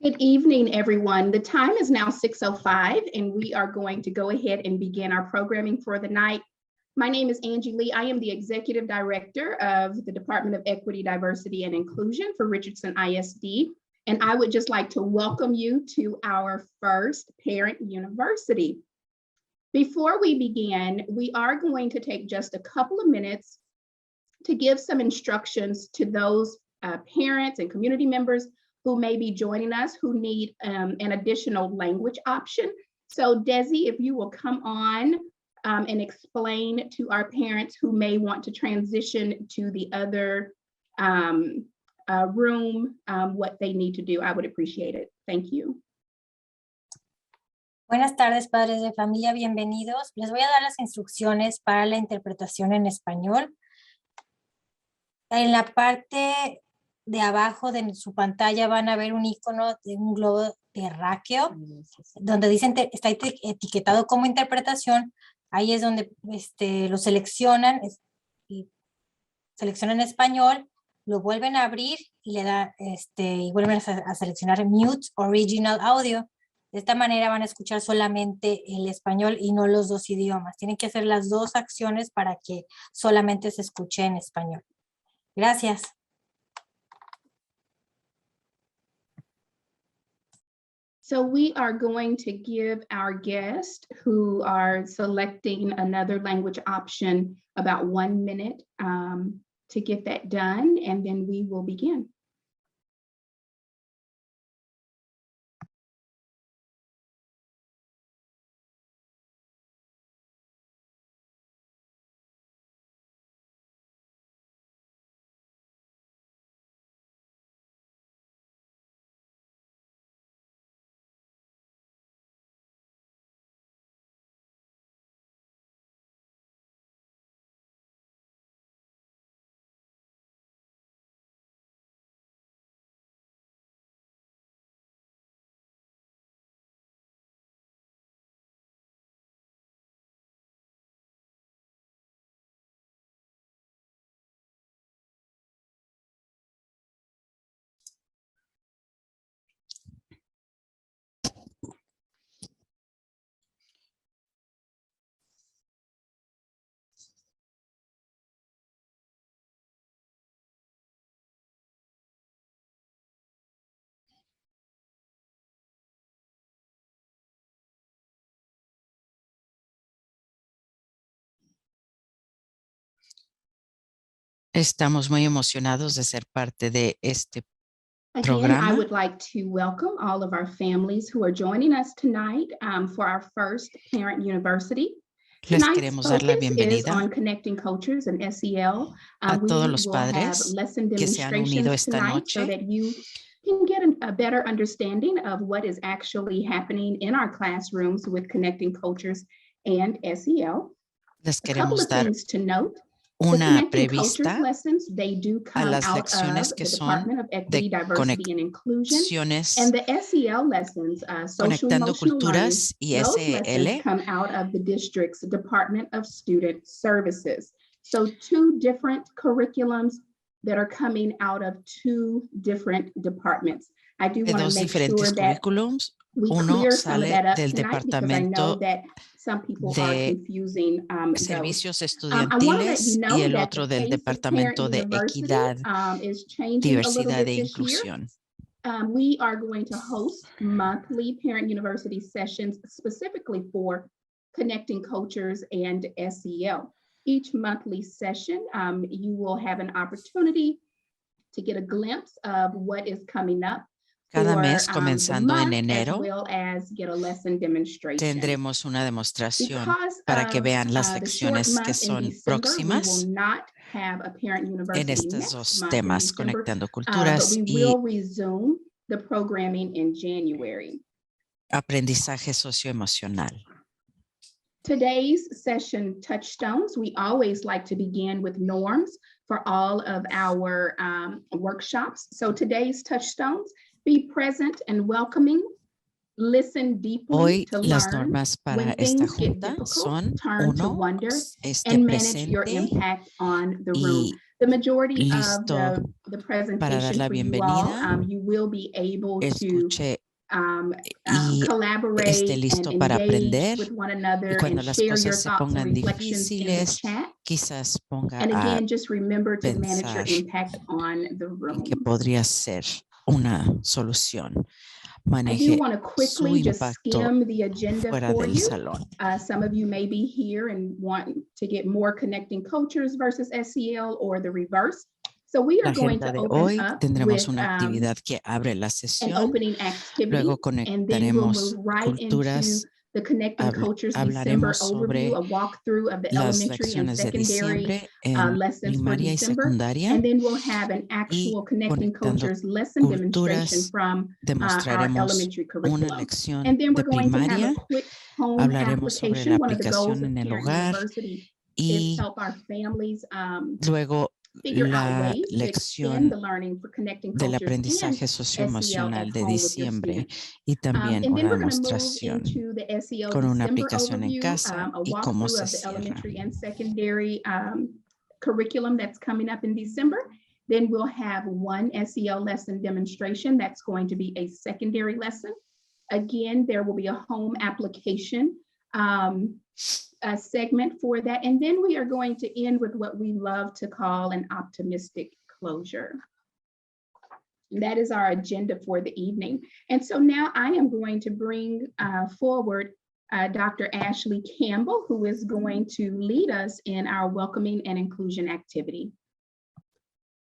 Good evening, everyone. The time is now 6:05, and we are going to go ahead and begin our programming for the night. My name is Angie Lee. I am the Executive Director of the Department of Equity, Diversity, and Inclusion for Richardson ISD, and I would just like to welcome you to our first Parent University. Before we begin, we are going to take just a couple of minutes to give some instructions to those parents and community members who may be joining us who need an additional language option. So Desi, if you will come on and explain to our parents who may want to transition to the other room what they need to do, I would appreciate it. Thank you. Buenas tardes, padres de familia, bienvenidos. Les voy a dar las instrucciones para la interpretación en español. En la parte de abajo de su pantalla van a ver un icono de un globo terráqueo, donde dice, está etiquetado como interpretación. Ahí es donde lo seleccionan, y seleccionan español, lo vuelven a abrir y le da, y vuelven a seleccionar Mute Original Audio. De esta manera van a escuchar solamente el español y no los dos idiomas. Tienen que hacer las dos acciones para que solamente se escuche en español. Gracias. So we are going to give our guests who are selecting another language option about 1 minute to get that done, and then we will begin. Estamos muy emocionados de ser parte de este Again, programa. I would like to welcome all of our families who are joining us tonight for our first Parent University. Les Tonight's queremos dar la focus is bienvenida on connecting cultures and SEL. a We todos los will have padres lesson que se han unido demonstrations esta tonight so noche. that you can get a better understanding of what is actually happening in our classrooms with connecting cultures and SEL. Les A couple queremos of dar things to note. una Connecting Cultures prevista lessons, they do a come las out lecciones of que the son Department of Equity, de Diversity, and Inclusion. conexiones, And the SEL lessons, social conectando emotional learning, culturas y those lessons SEL come out of the district's Department of Student Services. So 2 different curriculums that are coming out of 2 different departments. I do de want to dos make diferentes sure that currículums. we Uno clear some of sale that up del tonight because I know departamento that some people are de confusing those. servicios I want to let you estudiantiles y know el that otro the del pace of Parent departamento de University equidad, is changing a little diversidad bit e this year. inclusión. We are going to host monthly Parent University sessions specifically for connecting cultures and SEL. Each monthly session, you will have an opportunity to get a glimpse of what is coming up. Cada mes, comenzando en enero, tendremos una demostración para que vean las lecciones que son próximas en estos 2 temas, conectando culturas y aprendizaje socioemocional. Today's session touchstones, we always like to begin with norms for all of our workshops. So today's touchstones, be present and welcoming, listen deeply Hoy to las learn, normas para when esta things get junta difficult, son turn to 1, wonder, esté and manage your presente impact on the room. y The majority of listo the para dar presentation la for you all, bienvenida. you will be able to Escuche y collaborate esté and listo para engage aprender. with one Y another cuando and las share your cosas se thoughts and pongan reflections in the difíciles, chat. quizás ponga And a again, just remember to manage your pensar impact on the en que room. podría ser una solución. I do Maneje want to su quickly just impacto skim the agenda fuera for del you. salón. Some of you may be here and want to get more connecting cultures versus SEL or the reverse. So we La are going agenda to de open hoy up tendremos with una actividad que abre la an sesión. opening activity, Luego and then we'll conectaremos move right into culturas. the Connecting Cultures December Hablaremos overview, sobre a walkthrough of the las elementary and lecciones de secondary diciembre en lessons for primaria y December. secundaria. And then we'll have an Y actual Connecting conectando Cultures lesson demonstration culturas, from our demostraremos elementary una curriculum. lección And then we're de going to have primaria. a quick home Hablaremos sobre application. la One of the goals aplicación of en el Parent hogar University y is help our families luego figure out la ways to extend lección the learning for Connecting del Cultures and aprendizaje SEL socioemocional at de home with your diciembre students. y también And then una we're going to move demostración into the SEL con una December aplicación en overview, casa a y cómo walkthrough se of the cierra. elementary and secondary curriculum that's coming up in December. Then we'll have one SEL lesson demonstration that's going to be a secondary lesson. Again, there will be a home application a segment for that. And then we are going to end with what we love to call an optimistic closure. And that is our agenda for the evening. And so now I am going to bring forward Dr. Ashley Campbell, who is going to lead us in our welcoming and inclusion activity.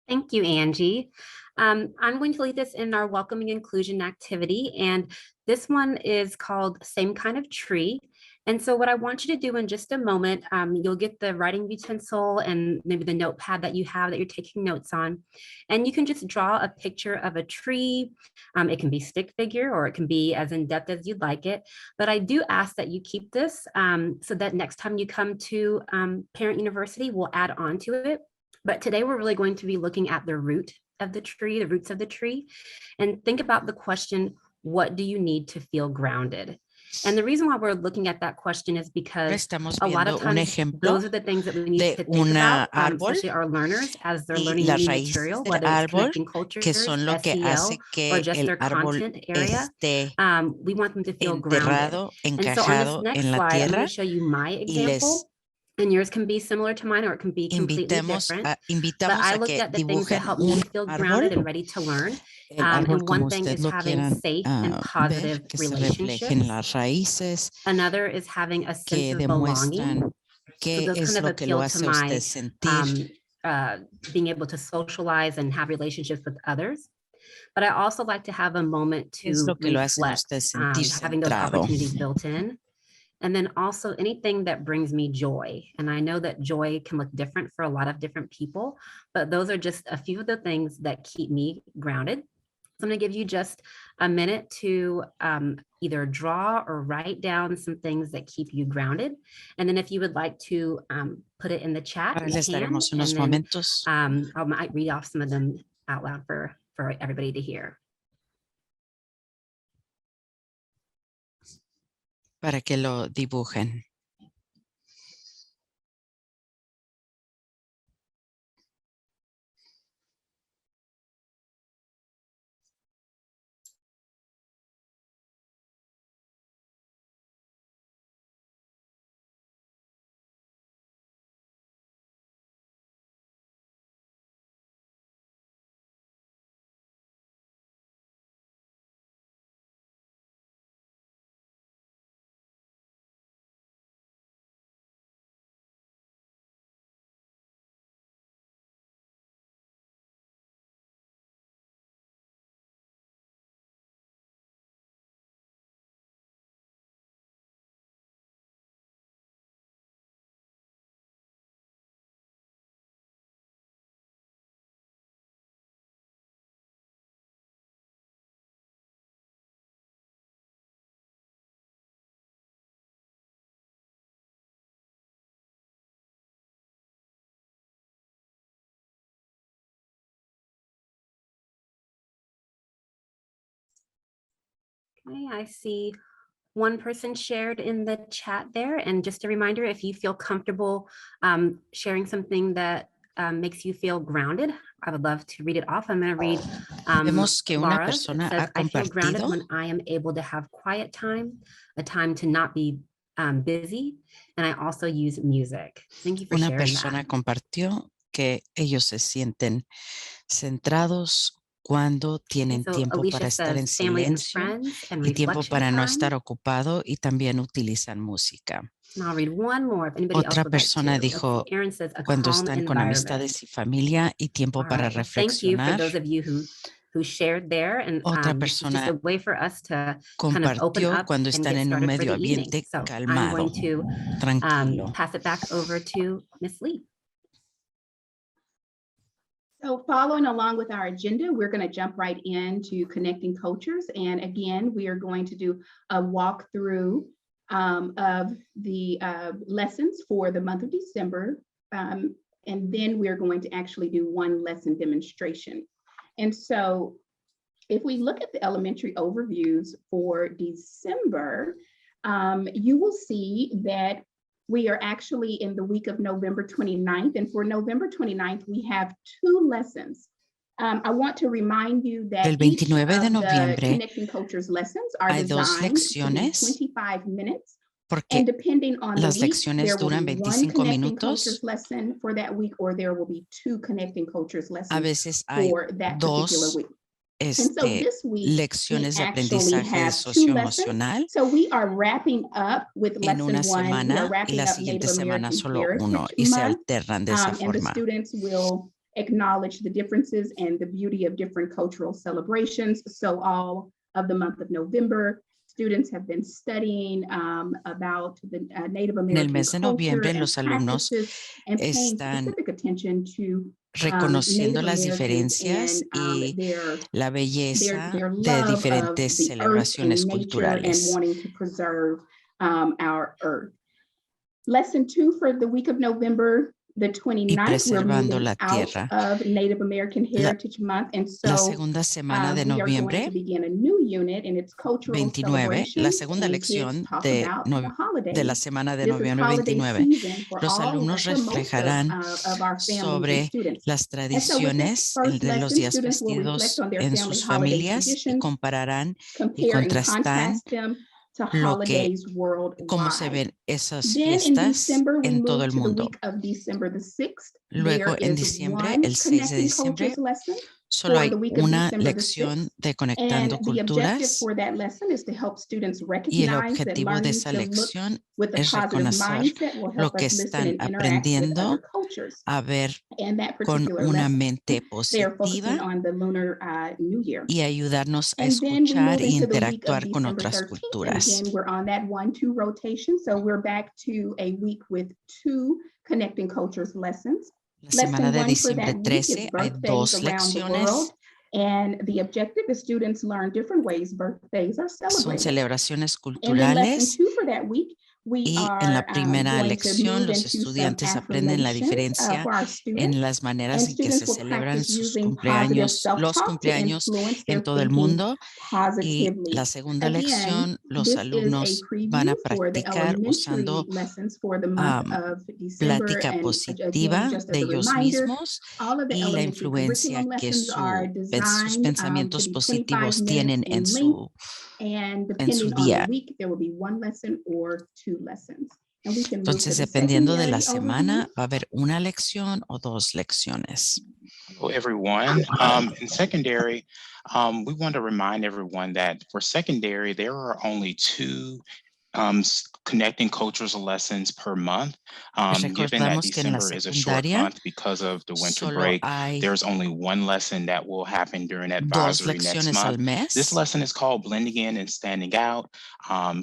Thank you, Angie. I'm going to lead us in our welcoming inclusion activity, and this one is called Same Kind of Tree. And so what I want you to do in just a moment, you'll get the writing utensil and maybe the notepad that you have that you're taking notes on, and you can just draw a picture of a tree. It can be stick figure or it can be as in-depth as you'd like it. But I do ask that you keep this so that next time you come to Parent University, we'll add on to it. But today we're really going to be looking at the root of the tree, the roots of the tree, and think about the question, what do you need to feel grounded? And the reason why we're looking at that question is because a lot of times those are the things that we need to think about, especially our learners as they're learning new material, whether it's connecting cultures, SEL, or just their content area. We want them to feel grounded. And so on this next slide, I'm going to show you my example. And yours can be similar to mine or it can be completely different. But I looked at the things that help me feel grounded and ready to learn. And one thing is having safe and positive relationships. Another is having a sense of belonging. So those kind of appeal to my being able to socialize and have relationships with others. But I also like to have a moment to reflect, having those opportunities built in. And then also anything that brings me joy. And I know that joy can look different for a lot of different people, but those are just a few of the things that keep me grounded. So I'm going to give you just a minute to either draw or write down some things that keep you grounded. And then if you would like to put it in the chat, you can. And then I might read off some of them out loud for everybody to hear. Para que lo dibujen. Okay, I see one person shared in the chat there. And just a reminder, if you feel comfortable sharing something that makes you feel grounded. I would love to read it off. I'm going to read Vemos que una Laura's. It persona says, ha I feel grounded compartido, when I am able to have quiet time, a time to not be busy, and I also use music. Thank you for una sharing persona that. compartió que ellos se sienten centrados cuando tienen So tiempo para Alicia estar en says family and silencio friends and y tiempo reflection para no time. estar ocupado, y también utilizan música. And I'll read one more if anybody else Otra would like persona to. Let's dijo, see. Aaron says a cuando calm están con environment. amistades y familia y tiempo All para right. Well, thank you for reflexionar. those of you who shared there. And Otra this is just a persona way for us to kind of open compartió up cuando and están get en un started for medio the evening. ambiente So I'm calmado, going to tranquilo. pass it back over to Ms. Lee. So following along with our agenda, we're going to jump right into connecting cultures. And again, we are going to do a walkthrough of the lessons for the month of December. And then we're going to actually do one lesson demonstration. And so if we look at the elementary overviews for December, you will see that we are actually in the week of November 29th. And for November 29th, we have 2 lessons. I want to remind you that El 29 de noviembre Connecting Cultures lessons are hay 2 designed to be lecciones 25 minutes. porque And depending on las the week, lecciones there will duran be 25 one Connecting minutos. Cultures lesson for that week, or there will be 2 Connecting Cultures A lessons veces hay for that particular 2 week. And so this week, lecciones de we actually aprendizaje have 2 socioemocional lessons. So we are wrapping up with en lesson una 1. We are semana y wrapping la up siguiente Native semana American solo uno, Heritage y se Month. alternan de esa And the forma. students will acknowledge the differences and the beauty of different cultural celebrations. So all of the month of November, students have been studying about the Native En el American mes de culture noviembre, and los alumnos practices, and paying están specific attention to reconociendo Native las Americans diferencias and y their la belleza their de love of diferentes the earth celebraciones and nature and culturales. wanting to preserve our earth. Lesson 2 for the week of November the 29th, we're preservando moving la out tierra. of Native American Heritage Month, and La so segunda semana de we are going noviembre to begin a new unit in its cultural 29, la celebrations, segunda and kids lección talk de, about the holidays. de la semana de This is noviembre holiday 29. season for Los all, alumnos for most reflejarán of our families and sobre students. las And so with this tradiciones first de los lesson, días students will reflect festivos on their en family sus holiday familias y traditions, compararán y compare and contrastan contrast them to lo que, holidays cómo se worldwide. ven esas Then in fiestas December, we en todo move el to the mundo. week of December the 6th. Luego There en is diciembre, one el 6 de Connecting diciembre, Cultures lesson solo for hay the week of una December the lección 6th. de And Conectando the objective Culturas, for that lesson is to help students y el recognize that objetivo de learning esa to look lección with a es positive reconocer mindset will lo help que us listen están and interact with other aprendiendo cultures. a ver And that con particular una lesson, mente they are focusing positiva on the Lunar New Year. y ayudarnos a And then we escuchar move y into the week of interactuar con December otras 13th. And culturas. again, we're on that 1-2 rotation. So we're back to a week with 2 Connecting Cultures lessons. La semana Lesson de 1 for diciembre that week is 13 hay birthdays 2 around the lecciones. world. And the objective is students learn different ways birthdays are Son celebrated. celebraciones And then lesson culturales 2 for that week, we y en are la primera going to lección move los into some estudiantes aprenden la affirmations diferencia for our students. en las maneras And en que se students will celebran practice sus using positive cumpleaños, los self-talk to cumpleaños influence en their todo el thinking mundo. Y positively. la segunda Again, lección, los this is a alumnos van preview a for the practicar elementary usando lessons for the month of December. plática And positiva again, just as de a ellos reminder, mismos all of the y la elementary influencia curriculum que lessons are sus designed pensamientos to be 25 positivos minutes tienen in length. And en su depending on the día. week, there will be 1 lesson or 2 lessons. And we can move to Entonces, the dependiendo de la secondary overview. semana, va a haber una lección o 2 lecciones. Hello, everyone. In secondary, we want to remind everyone that for secondary, there are only 2 connecting cultures lessons per month. Given that Recordamos que en la December is a short secundaria month because of the winter solo break, hay there's only 1 lesson that will happen during 2 advisory next lecciones al month. This mes. lesson is called Blending In and Standing Out.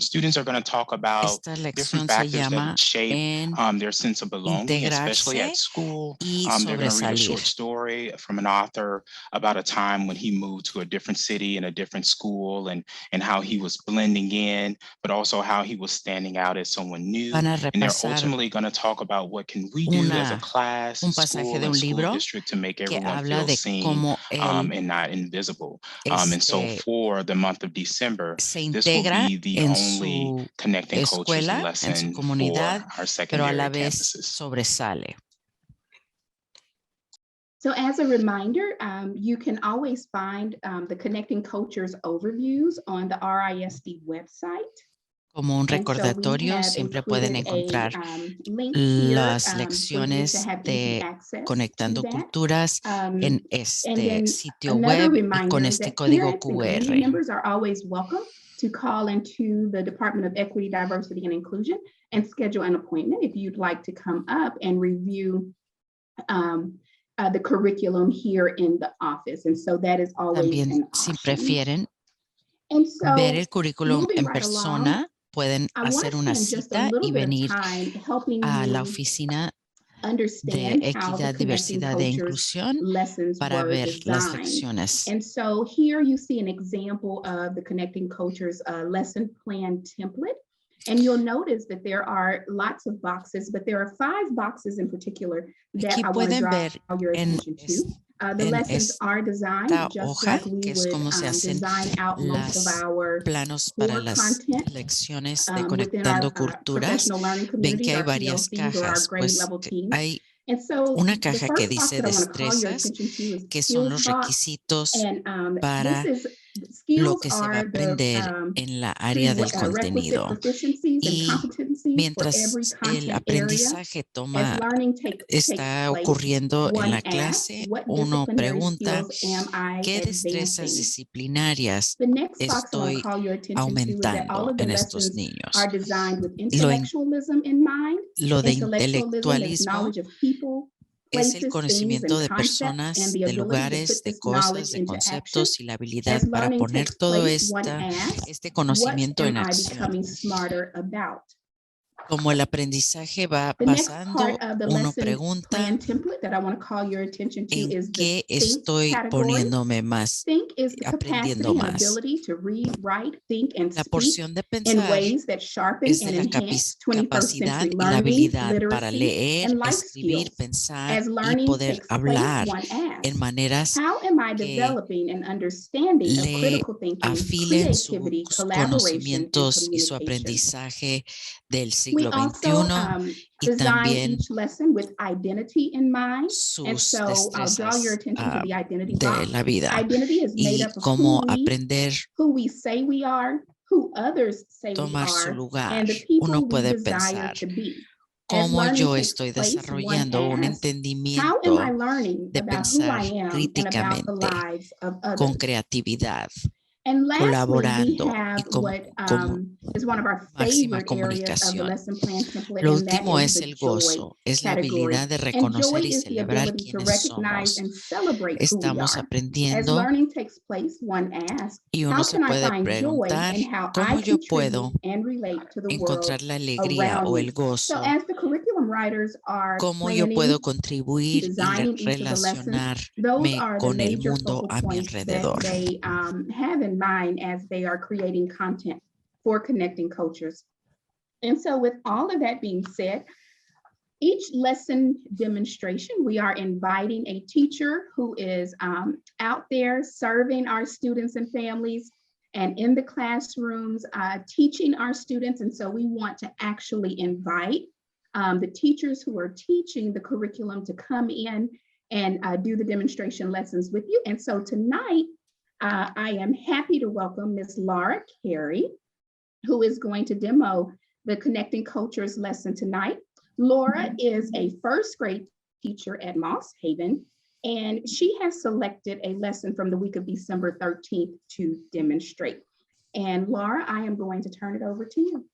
Students are going to talk about Esta different lección se factors llama that shape en their sense of belonging, especially at integrarse school. y They're going to read a sobresalir. short story from an author about a time when he moved to a different city and a different school, and how he was blending in, but also how he was standing out as someone new. Van a And they're repasar ultimately going to talk about what can we do as a class, un school, pasaje de and un school libro district to make que everyone habla feel de seen cómo él and not invisible. And so for the month of December, se this will integra be the en only su Connecting Cultures escuela, en su lesson for comunidad, our pero a la secondary vez campuses. sobresale. So as a reminder, you can always find the Connecting Cultures overviews on the RISD website. Como un recordatorio, siempre pueden encontrar las lecciones de Conectando Culturas en este sitio web y con este código QR. Members are always welcome to call into the Department of Equity, Diversity, and Inclusion and schedule an appointment if you'd like to come up and review the curriculum here in the office. And so that is always También, an si option. prefieren So, ver el currículum en right persona, along, pueden hacer una cita y venir a la oficina de Equidad, Diversidad e Inclusión para ver las lecciones. And so here you see an example of the Connecting Cultures lesson plan template. And you'll notice that there are lots of boxes, but there are 5 boxes in particular that I want to draw your attention to. The lessons are designed just like we would design out most of our planos para las lecciones de Conectando Culturas. Ven que hay varias cajas, pues hay una caja que dice destrezas, que son los requisitos para lo que se va a aprender en la área del contenido. Y mientras el aprendizaje está ocurriendo en la clase, uno pregunta, ¿qué destrezas disciplinarias estoy aumentando en estos niños? Lo de intelectualismo es el conocimiento de personas, de lugares, de cosas, de conceptos y la habilidad para poner todo este conocimiento en acción. Como el aprendizaje va pasando, uno pregunta, ¿en qué estoy poniéndome más, aprendiendo más? La porción de pensar es de la capacidad y la habilidad para leer, escribir, pensar y poder hablar en maneras que le afilen sus conocimientos y su aprendizaje del siglo XXI y también sus destrezas de la vida y cómo aprender tomar su lugar. Uno puede pensar cómo yo estoy desarrollando un entendimiento de pensar críticamente, con creatividad, colaborando y con máxima comunicación. Lo último es el gozo, es la habilidad de reconocer y celebrar quiénes somos. Estamos aprendiendo y uno se puede preguntar cómo yo puedo encontrar la alegría o el gozo, cómo yo puedo contribuir y relacionarme con el mundo a mi alrededor. Mind as they are creating content for Connecting Cultures. And so with all of that being said, each lesson demonstration, we are inviting a teacher who is out there serving our students and families and in the classrooms, teaching our students. And so we want to actually invite the teachers who are teaching the curriculum to come in and do the demonstration lessons with you. And so tonight, I am happy to welcome Ms. Laura Carey, who is going to demo the Connecting Cultures lesson tonight. Laura is a first grade teacher at Moss Haven, and she has selected a lesson from the week of December 13th to demonstrate. And Laura, I am going to turn it over to you.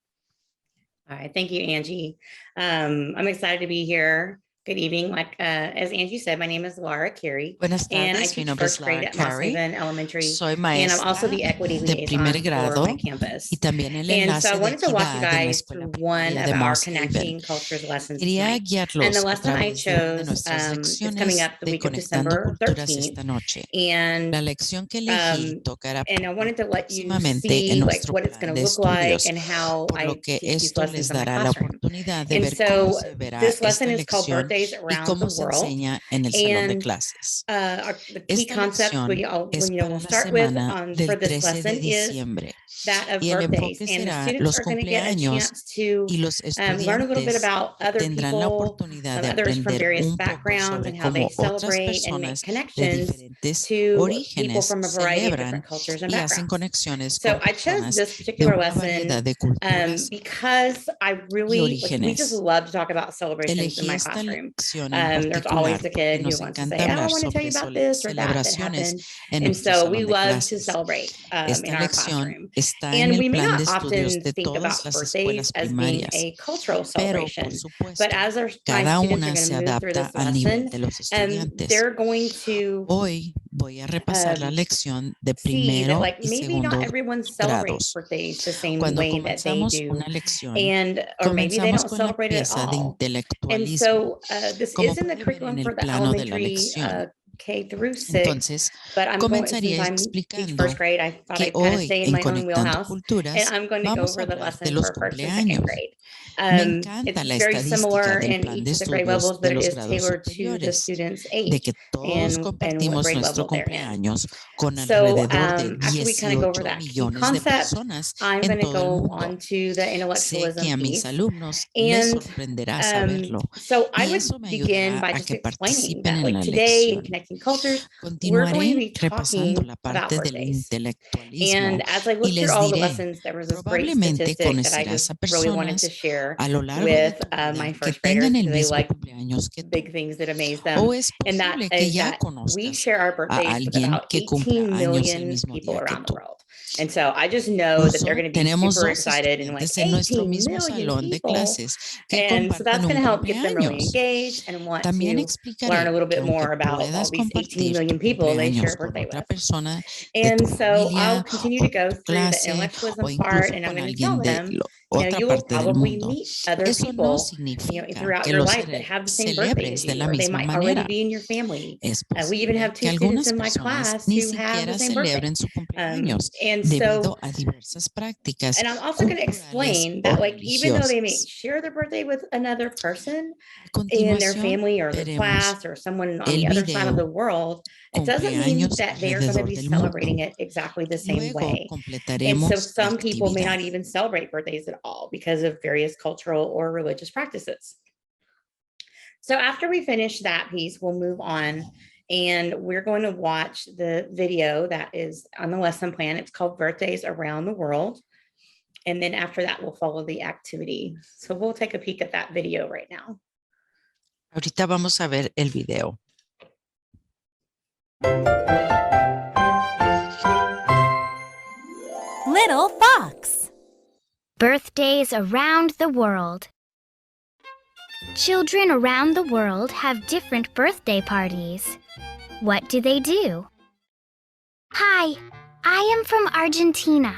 All right, thank you, Angie. I'm excited to be here. Good evening. Like as Angie said, my name is Laura Carey. Buenas and I tardes, mi teach nombre es first grade Laura at Moss Carey. Haven Elementary. Soy And maestra I'm also the equity de primer liaison grado for my campus. y también el And so enlace I de wanted to walk you equidad en la guys escuela through one primaria of de our Moss Haven. Connecting Cultures lessons Quería tonight. And guiarlos the a lesson I través de una de chose nuestras is lecciones coming up the de week of Conectando December Culturas 13th. esta noche. And La lección que elegí tocará and I wanted to let you próximamente en see like nuestro what it's plan going de to look like estudios, and how por lo I que teach these esto lessons les in my dará la classroom. oportunidad de And ver cómo so se verá this esta lesson is called lección birthdays y around cómo the se world. enseña en el salón de And clases. the key Esta concepts lección we'll es para we'll la start with semana for del this 13 lesson de is diciembre that of y el birthdays, enfoque and the será students los are going to get a cumpleaños chance to y los learn a little bit estudiantes about other tendrán la people, oportunidad de others from aprender various un poco backgrounds, sobre and how they cómo otras celebrate and make personas de connections diferentes to people orígenes from a variety of celebran different cultures and y hacen backgrounds. conexiones So con I chose personas this de particular una lesson variedad de culturas because I y really, we just orígenes. love to talk about celebrations in Elegí my esta classroom. lección en There's always particular the porque kid who nos wants to encanta say, oh, I hablar want to tell sobre you about this or that celebraciones happened. en And nuestro so we salón de love to clases. celebrate in Esta our lección classroom. está en And el we may plan de not estudios often de think todas about las birthdays escuelas as being primarias, a cultural pero por celebration. supuesto, But as my cada students are una going se to move through adapta this al nivel lesson, de los estudiantes. they're going to Hoy voy a repasar la lección de see that primero like y maybe not segundo everyone celebrates grados. birthdays the same Cuando way that they comenzamos do, una lección, or maybe they comenzamos don't con la celebrate it at pieza de all. And intelectualismo, so this como is in the puede ver en curriculum el for the plano de la elementary lección. K through 6. Entonces, But I'm comenzaría since I teach explicando first grade, I thought que I'd kind of hoy stay in en my own Conectando wheelhouse, and Culturas I'm going to go vamos a over the hablar de lesson los for first and second cumpleaños. grade. Me encanta It's la very similar estadística del in plan de each of the grade estudios levels, de but it los is grados tailored to the superiores, student's de age que todos and what compartimos grade nuestro level they're in. cumpleaños con So alrededor de after we kind of go over 18 that key millones de concept, personas I'm en going to todo el go mundo. on to the Sé intellectualism que a mis piece. alumnos les And sorprenderá saberlo so I y would eso me begin ayudará by a just que explaining participen that en like la today in lección. Connecting Cultures, we're going to Continuaré be repasando talking la about parte del birthdays. intelectualismo And as I y looked through les all the diré, lessons, there was this great probablemente statistic that I conocerás just a really wanted to personas share a lo largo de with tu vida my que first graders tengan el because they mismo like cumpleaños que tú. big things that amaze them. O es And that posible que is ya that we conozcas share our a birthdays with alguien about que cumpla 18 años el million mismo people día que around the tú. world. And so I just know that they're Incluso going to be tenemos super dos excited and like estudiantes en nuestro 18 mismo million salón de people. clases que And so that's comparten going un to help get them really cumpleaños. engaged and want También to learn a explicaré little que bit aunque more about all puedas these 18 compartir tu million people they share cumpleaños a con birthday otra with. persona de And tu so I'll familia continue o to go tu through the clase o intellectualism part, incluso and I'm con going to tell alguien de them, otra you will parte del probably mundo. meet other Eso no people, significa throughout que your los life that have the same birthday as celebres de you, la or they misma might manera. already be in your family. Es We even have posible que 2 students algunas in my personas class ni who have the siquiera same birthday. celebren su cumpleaños And so, debido a diversas prácticas and I'm also going to culturales explain o that like even though they may religiosas. share their birthday with another person A in their continuación, family or their veremos class or someone on el the other side of the video world, it doesn't mean Cumpleaños that they are going to alrededor be del mundo. celebrating it exactly the same Luego way. And so completaremos la some people may actividad. not even celebrate birthdays at all because of various cultural or religious practices. So after we finish that piece, we'll move on and we're going to watch the video that is on the lesson plan. It's called Birthdays Around the World. And then after that, we'll follow the activity. So we'll take a peek at that video right now. Ahorita vamos a ver el video. Little Fox. Birthdays around the world. Children around the world have different birthday parties. What do they do? Hi, I am from Argentina.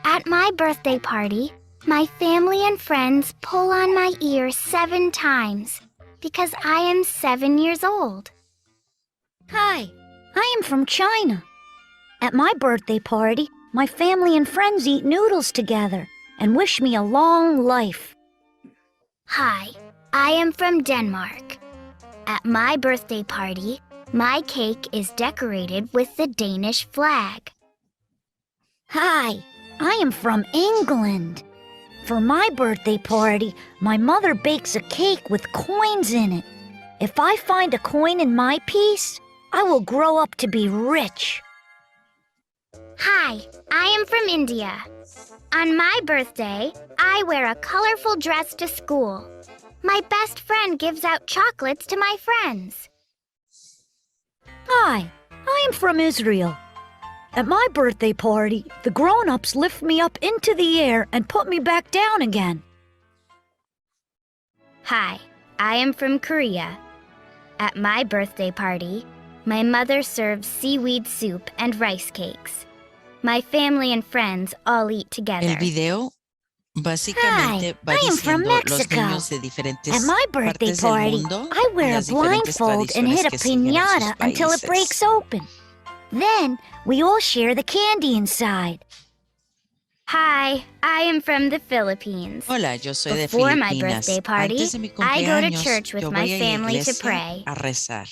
At my birthday party, my family and friends pull on my ear 7 times because I am 7 years old. Hi, I am from China. At my birthday party, my family and friends eat noodles together and wish me a long life. Hi, I am from Denmark. At my birthday party, my cake is decorated with the Danish flag. Hi, I am from England. For my birthday party, my mother bakes a cake with coins in it. If I find a coin in my piece, I will grow up to be rich. Hi, I am from India. On my birthday, I wear a colorful dress to school. My best friend gives out chocolates to my friends. Hi, I am from Israel. At my birthday party, the grown-ups lift me up into the air and put me back down again. Hi, I am from Korea. At my birthday party, my mother serves seaweed soup and rice cakes. My family and friends all eat together. El video básicamente va Hi, I am from diciendo los Mexico. niños de diferentes At my birthday partes del party, mundo I y wear a las diferentes blindfold and hit a tradiciones que siguen en sus piñata until it países. breaks open. Then we all share the candy inside. Hi, I am from the Philippines. Hola, yo soy de Before my Filipinas. birthday party, Antes de mi I go to cumpleaños, church with yo my voy a la family to iglesia pray. a rezar.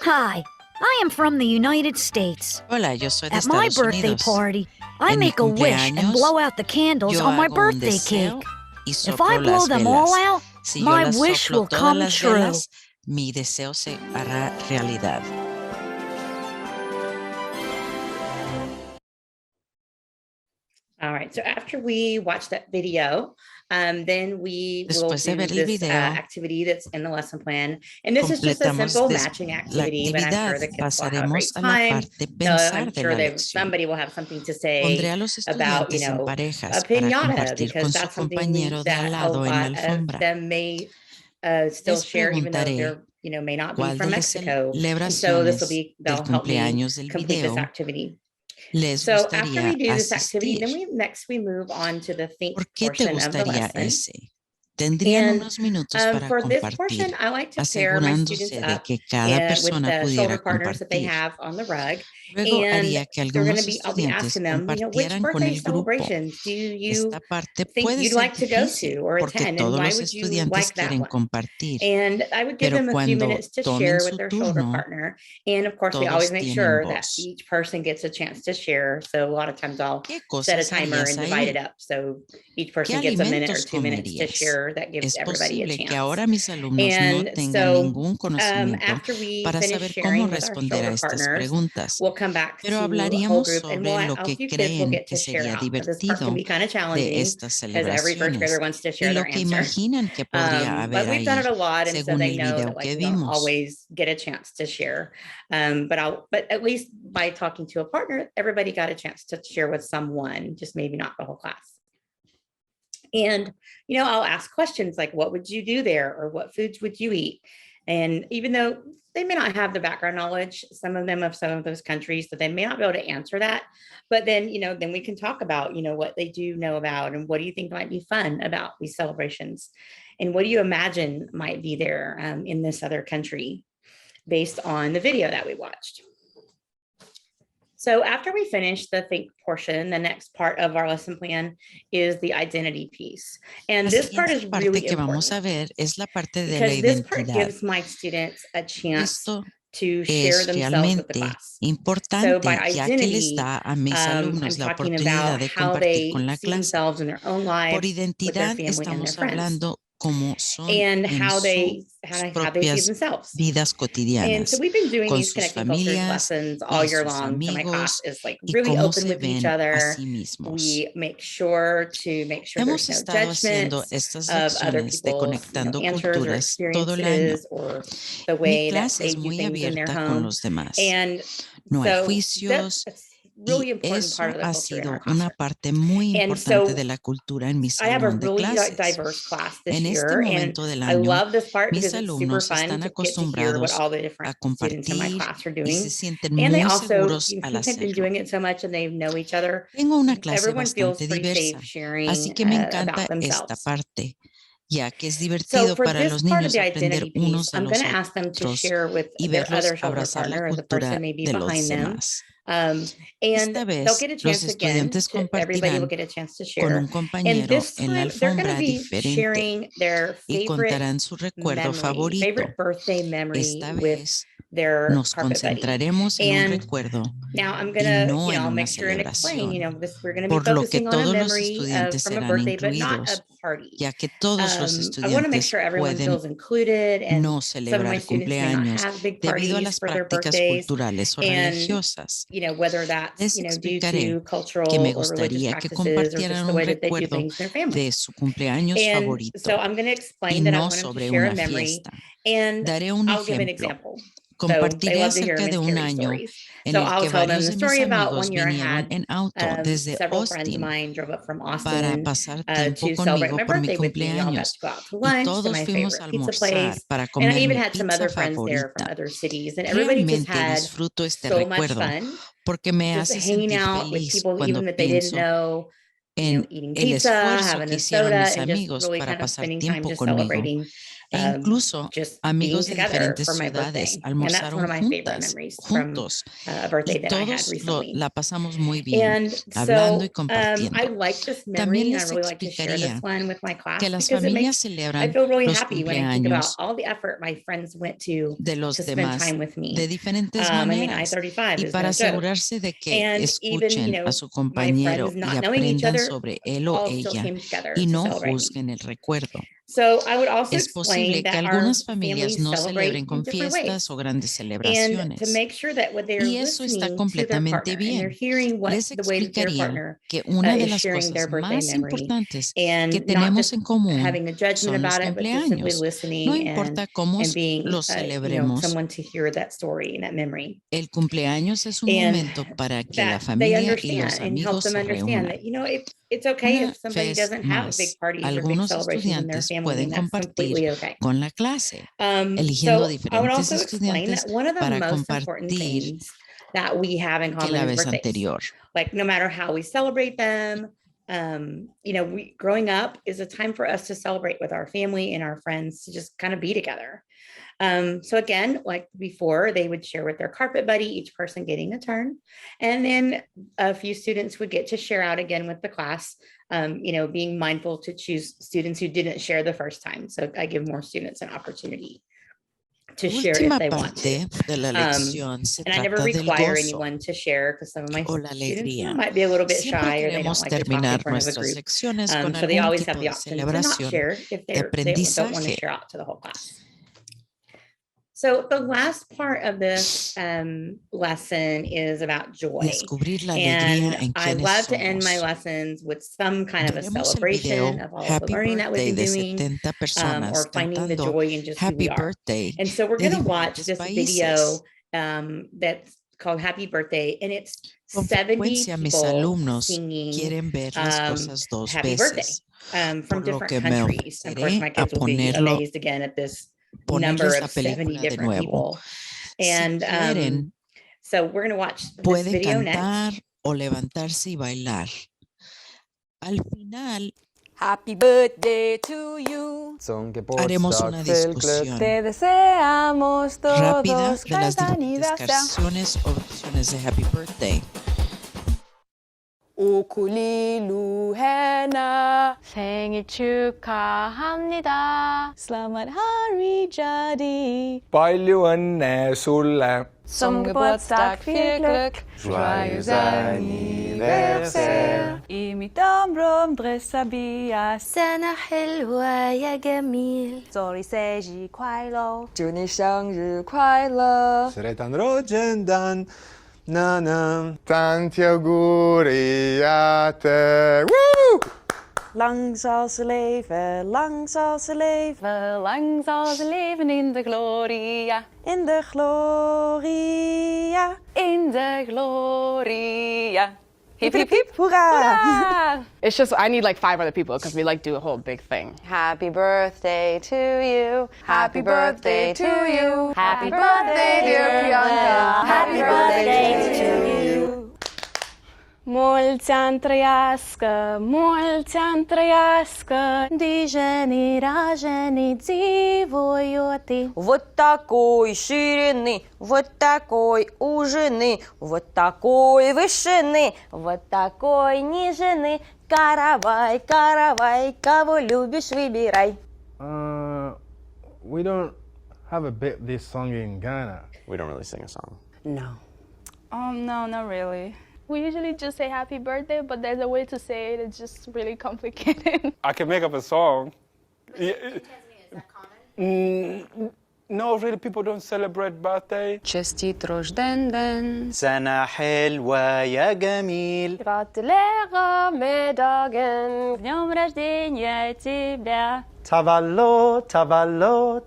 Hi, I am from the United States. Hola, yo soy de At my Estados birthday Unidos. party, I En mi make a wish and cumpleaños, blow out the candles Yo on my hago un birthday deseo cake. y If soplo I blow las them all velas. out, Si yo my las wish soplo will todas come las true. velas, mi deseo se hará realidad. All right, so after we watch that video, then we will Después de do ver el this video, activity that's in the lesson plan. And this is just a completamos simple matching la activity, but I'm actividad. sure the kids will have a great Pasaremos a la time. parte I'm pensar de sure la that lección. somebody will have something to Pondré say a los about, estudiantes en a parejas para pinata, compartir because con su that's something compañero de al that a lado en la lot of alfombra. them may still Les share, even though preguntaré they're, may not be cuál de from las Mexico. And so this will celebraciones be, del they'll help me cumpleaños del complete this video activity. les So after gustaría we do this activity, asistir. then we move on to the think ¿Por qué te portion of the gustaría lesson. ese? Tendrían And unos minutos para for this portion, compartir, I like to pair my students asegurándose de up que cada with persona the pudiera shoulder partners that they compartir. have on the rug. Luego And haría que they're going algunos to be, I'll be estudiantes asking them, which compartieran con birthday el grupo. celebrations do you Esta parte think puede you'd ser like to go difícil to or porque attend, and todos why los would you estudiantes like that quieren one? compartir, And I would give pero them a few cuando minutes to tomen share su with their shoulder turno, partner. And of course, we todos always make tienen sure that voz. each person gets a chance to share. So a lot of times I'll ¿Qué set a cosas timer harías and divide it ahí? up. So each ¿Qué person gets a minute or alimentos 2 minutes to comerías? share. That gives Es everybody a posible que chance. ahora mis alumnos no And tengan so ningún conocimiento after we para finish saber cómo sharing with our responder a shoulder estas partners, preguntas, we'll come back pero to whole hablaríamos group and sobre lo a que few kids will creen get que to share sería out. Now, this part can divertido be kind of de challenging estas because every first celebraciones grader wants to y share lo their que answer. imaginan que podría But haber we've done ahí, it a lot, and so según they el know video that que you don't vimos. always get a chance to share. But at least by talking to a partner, everybody got a chance to share with someone, just maybe not the whole class. And, I'll ask questions like, what would you do there? Or what foods would you eat? And even though they may not have the background knowledge, some of them of some of those countries, so they may not be able to answer that. But then, then we can talk about, what they do know about and what do you think might be fun about these celebrations? And what do you imagine might be there in this other country based on the video that we watched? So after we finish the think portion, the next part of our lesson plan is the identity piece. And La this part is siguiente parte really que vamos a important ver es la parte de la because this part identidad. gives my students a chance Esto to share es themselves with the realmente class. So importante, by ya que les identity, da a mis I'm alumnos la talking oportunidad about de how compartir they con la see clase. themselves in their own Por lives with their identidad family and their estamos friends, hablando cómo son and en how sus they see propias themselves. vidas And so cotidianas, we've been doing con these sus connecting cultures familias lessons all y year sus long. So my class amigos is like y really cómo open se with each ven a other. sí mismos. We make sure Hemos there's no estado haciendo judgments estas of other lecciones de people's Conectando answers or Culturas todo el año. experiences or the Mi way that clase they es do muy things in their abierta con home. los demás. And No hay so juicios that's really y important part eso of the ha culture in sido our una classroom. parte muy And importante so de la cultura en mi I have a salón de really clases. diverse class this En este year, and momento del I año, love this part mis because it's super alumnos fun están to get to hear what acostumbrados all the a different students in my compartir class are y doing. se sienten And they muy also, seguros al since they've been hacerlo. doing it so much and they know each other, Tengo una clase everyone feels bastante pretty diversa, safe sharing así que me encanta about esta themselves. parte, ya que es So divertido for para this los part of niños the aprender identity piece, unos de I'm los going to ask them to otros share with y their verlos other shoulder abrazar la partner or the cultura person maybe de los behind them. demás. And Esta they'll vez, get a los chance again estudiantes to, everybody will compartirán get a chance to con share. un And compañero this en la time they're going to alfombra be diferente sharing their y favorite contarán su recuerdo favorito. favorite birthday memory Esta with vez their nos carpet buddy. concentraremos en un And recuerdo now I'm y gonna, no en I'll una make sure and explain, celebración, we're gonna be por lo que focusing on a todos los memory estudiantes from a serán birthday, but not incluidos, a party. ya que todos los I want to make estudiantes sure everyone pueden feels included, and no some of my celebrar students may not cumpleaños have big debido a parties las for their prácticas birthdays, culturales o and religiosas. whether that's Les due explicaré to cultural que me or religious gustaría que practices or just compartieran the un way that they do recuerdo things in their family. de su cumpleaños And favorito so I'm going to y explain that I no want them to sobre share a una memory, fiesta. and Daré un I'll give an ejemplo. example. So Compartiré they love to hear acerca me de un scary año stories. en So el I'll que tell them varios the de mis story about amigos one year I vinieron had en auto desde several friends of Austin mine drove up from para Austin pasar tiempo to celebrate conmigo my por mi birthday with me. We all got cumpleaños to go out to y lunch to todos my fuimos favorite a pizza almorzar place. para And I comer even mi had some pizza other friends there from favorita. other cities. And everybody just Realmente had disfruto este so much recuerdo fun porque me just hace hanging sentir out with feliz people even cuando that they didn't pienso know, en eating el pizza, esfuerzo having que a hicieron soda, mis and just amigos really para kind of pasar spending time tiempo just conmigo celebrating E incluso just being amigos de together diferentes for my ciudades birthday. And that's one almorzaron of my favorite memories from juntos. a birthday Y that I had todos recently. la pasamos muy bien, And hablando y so compartiendo. I like this También memory, and I les really like to share this explicaría one with my class que las because it familias makes I celebran feel really los happy when I think about cumpleaños all the effort my friends went to de los spend demás time with me. de diferentes I mean, maneras I-35 y is para no joke. asegurarse de que And even, escuchen a su my compañero friends y not knowing each aprendan other sobre él o all still ella came together y to no celebrate me. juzguen el recuerdo. So I would also Es explain posible que that our algunas familias families no celebrate celebren in con different ways. fiestas o grandes And to celebraciones. make sure that when they're Y eso está listening to their completamente partner and they're bien. hearing what Les the way that their explicaría partner que una de is las sharing their cosas birthday más memory importantes que and not tenemos just en común having a judgment son los about it, but just simply cumpleaños. No listening importa cómo and being, los celebremos, someone to hear that story and that memory. el cumpleaños es un And momento para que la that they familia y los understand and help amigos them se understand reúnan. that, it's okay Una if somebody vez doesn't have big más, parties or big algunos celebrations in their estudiantes family, pueden and that's compartir completely okay. con la clase, eligiendo So I would diferentes also explain estudiantes that one of the para most important compartir things that we have in que la common is vez birthdays. anterior. Like no matter how we celebrate them, growing up is a time for us to celebrate with our family and our friends to just kind of be together. So again, like before, they would share with their carpet buddy, each person getting a turn. And then a few students would get to share out again with the class, being mindful to choose students who didn't share the first time. So I give more students an opportunity to share if they want to. De la lección se And I never trata del require gozo anyone to share because some of my o la students alegría. might be a little bit Siempre shy or they don't queremos like to talk in terminar front of a nuestras group. lecciones con So they algún always have tipo the de option to not celebración share if de they don't want to aprendizaje. share out to the whole class. So the last part of this lesson is about joy. Descubrir la alegría en And I quienes love to end my somos. lessons with some kind of a Veremos el celebration video of all the Happy learning that we've Birthday been de doing, 70 personas or finding the cantando joy in just who we Happy are. Birthday And so we're de going to watch diferentes this países. video that's called Happy Birthday, and it's Con 70 frecuencia mis people alumnos singing quieren ver las cosas dos Happy Birthday veces, from por lo different que me countries. Of course, my ofreceré a kids will be ponerlo, amazed again at this number ponerles la of 70 película de different nuevo. people. And Si quieren, so we're going to watch this pueden video cantar next. o levantarse y bailar. Al final, Happy birthday to you. haremos una discusión Te deseamos rápida todos de las cada diferentes aniversario. canciones o versiones de Happy Birthday. 우쿨리루헤나 생일 축하합니다. Selamat hari jadi. Palju õnne sulle. Zum Geburtstag viel Glück. Joyeux anniversaire. إيمي تمرم درسا بيا. سنة حلوة يا جميل. 祝你生日快乐。祝你生日快乐。 Sretan rođendan. Nanam. Tanti auguri a te. Woo! Lang zal ze leven, lang zal ze leven, lang zal ze leven in de gloria. In de gloria, in de gloria. Hip, hip, hip, hoera! It's just, I need like 5 other people because we like do a whole big thing. Happy birthday to you. Happy birthday to you. Happy birthday, dear Priyanka. Happy birthday to you. Mulți ani trăiască, Dijeni зивоти. Вот такой ширины, вот такой ужины, вот такой вышины, вот такой нижины. Каравай, каравай, кого любишь, выбирай. We don't have a bit this song in Ghana. We don't really sing a song. No. No, not really. We usually just say happy birthday, but there's a way to say it. It's just really complicated. I can make up a song. Is that common? No, really, people don't celebrate birthday. Честит рожден ден. سنة حلوة يا جميل. Gratulerar med dagen. Днем рождения тебя.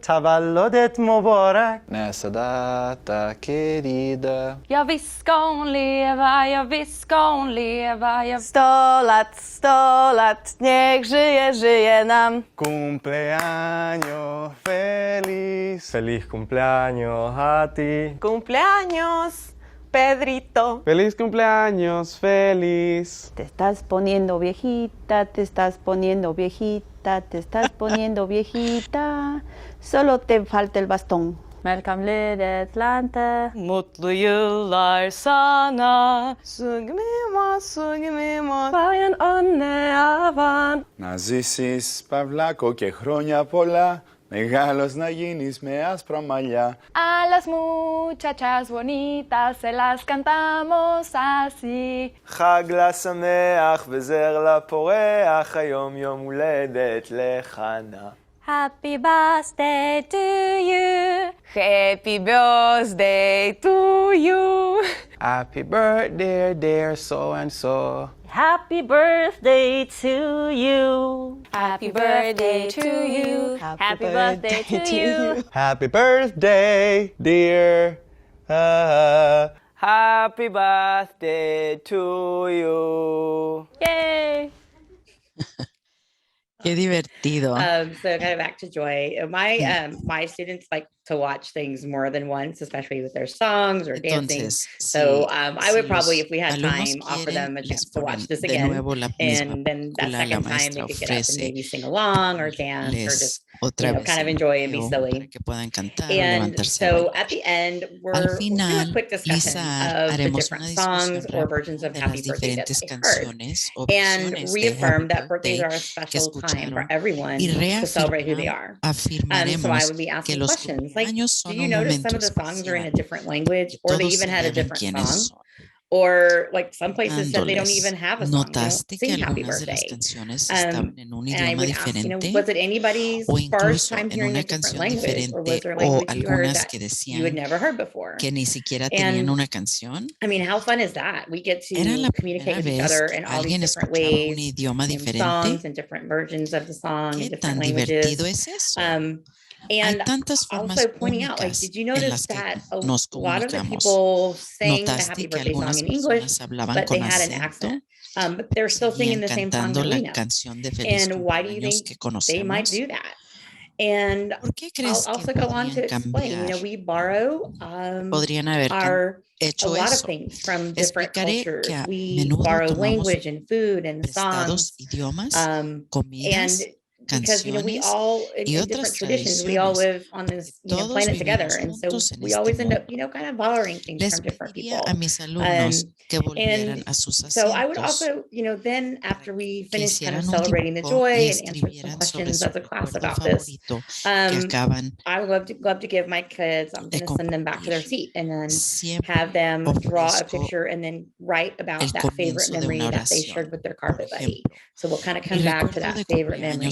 تولدت مبارك. Näsadata querida. Ja, visst ska hon leva, ja, visst ska hon leva. Ja. 100 lat, niech żyje, żyje nam. Cumpleaños feliz. Feliz cumpleaños a ti. Cumpleaños, Pedrito. Feliz cumpleaños, feliz. Te estás poniendo viejita, te estás poniendo viejita, te estás poniendo viejita. Solo te falta el bastón. Melkamli Atlanta. Mutlu yıllar sana. Sugmimo. Bayan onne avan. Να ζήσεις παυλάκο και χρόνια πολλά, μεγάλος να γίνεις με άσπρα μαλλιά. A las muchachas bonitas se las cantamos así. חג לה שמח וזר לה פורח, היום יום הולדת לחנה. Happy birthday to you. Happy birthday to you. Happy birthday, dear so and so. Happy birthday to you. Happy birthday to you. Happy birthday to you. Happy birthday, dear. Happy birthday to you. Yay. Qué divertido. So kind of back to Joy. My students like to watch things more than once, especially with their songs or dancing. So I would probably, if we had time, offer them a chance to watch this again. And then that second time they could get up and maybe sing along or dance or just kind of enjoy and be silly. And so at the end, we'll do a quick discussion of the different songs or versions of Happy Birthday that they heard. And reaffirm that birthdays are a special time for everyone to celebrate who they are. So I would be asking questions. Like, do you notice some of the songs are in a different language, or they even had a different song? Or like some places said they don't even have a song. They don't sing Happy Birthday. And I would ask, was it anybody's first time hearing a different language, or was there language you heard that you had never heard before? And I mean, how fun is that? We get to communicate with each other in all these different ways, in songs and different versions of the song, in different languages. And also pointing out, like, did you notice that a lot of the people sang the Happy Birthday song in English, but they had an accent? But they're still singing the same song that we know. And why do you think they might do that? And I'll also go on to explain, we borrow a lot of things from different cultures. We borrow language and food and songs. And because we all in different traditions, we all live on this planet together, and so we always end up kind of borrowing things from different people. And so I would also then after we finish kind of celebrating the joy and answering some questions as a class about this, I would love to give my kids, I'm going to send them back to their seat and then have them draw a picture and then write about that favorite memory that they shared with their carpet buddy. So we'll kind of come back to that favorite memory.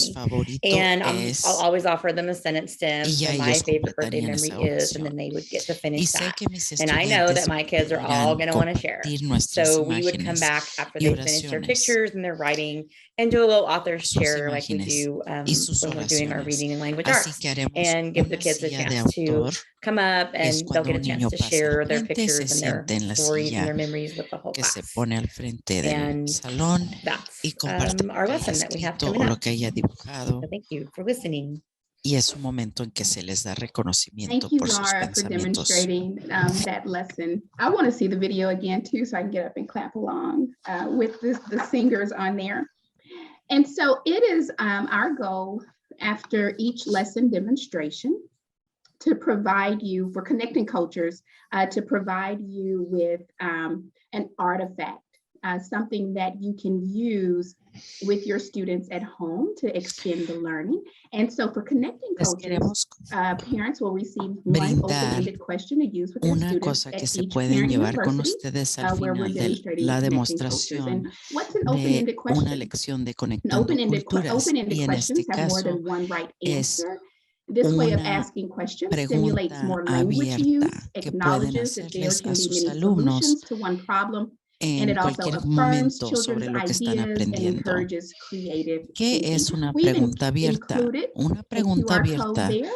And I'll always offer them a sentence stem. So my favorite birthday memory is, and then they would get to finish that. And I know that my kids are all going to want to share. So we would come back after they finish their pictures and their writing and do a little author's share like we do when we're doing our reading and language arts, and give the kids a chance to come up and they'll get a chance to share their pictures and their stories and their memories with the whole class. And that's our lesson that we have coming up. So thank you for listening. Y es un momento en que se les da reconocimiento por sus Laura, pensamientos. For demonstrating that lesson. I want to see the video again too, so I can get up and clap along with the singers on there. And so it is our goal after each lesson demonstration to provide you, for Connecting Cultures, to provide you with an artifact, something that you can use with your students at home to extend the learning. And so for Connecting Cultures, parents will receive one open-ended question to use with their students at each parent university, where we're demonstrating la Connecting Cultures. And what's an open-ended question? Una lección de An Conectando Culturas, open-ended y en questions este have more caso than one right es answer. This way of asking questions stimulates more language use, acknowledges that there can be many solutions to one problem, and it also affirms children's ideas and encourages creative ¿Qué thinking. es una We've pregunta abierta? included Una a pregunta QR code abierta there,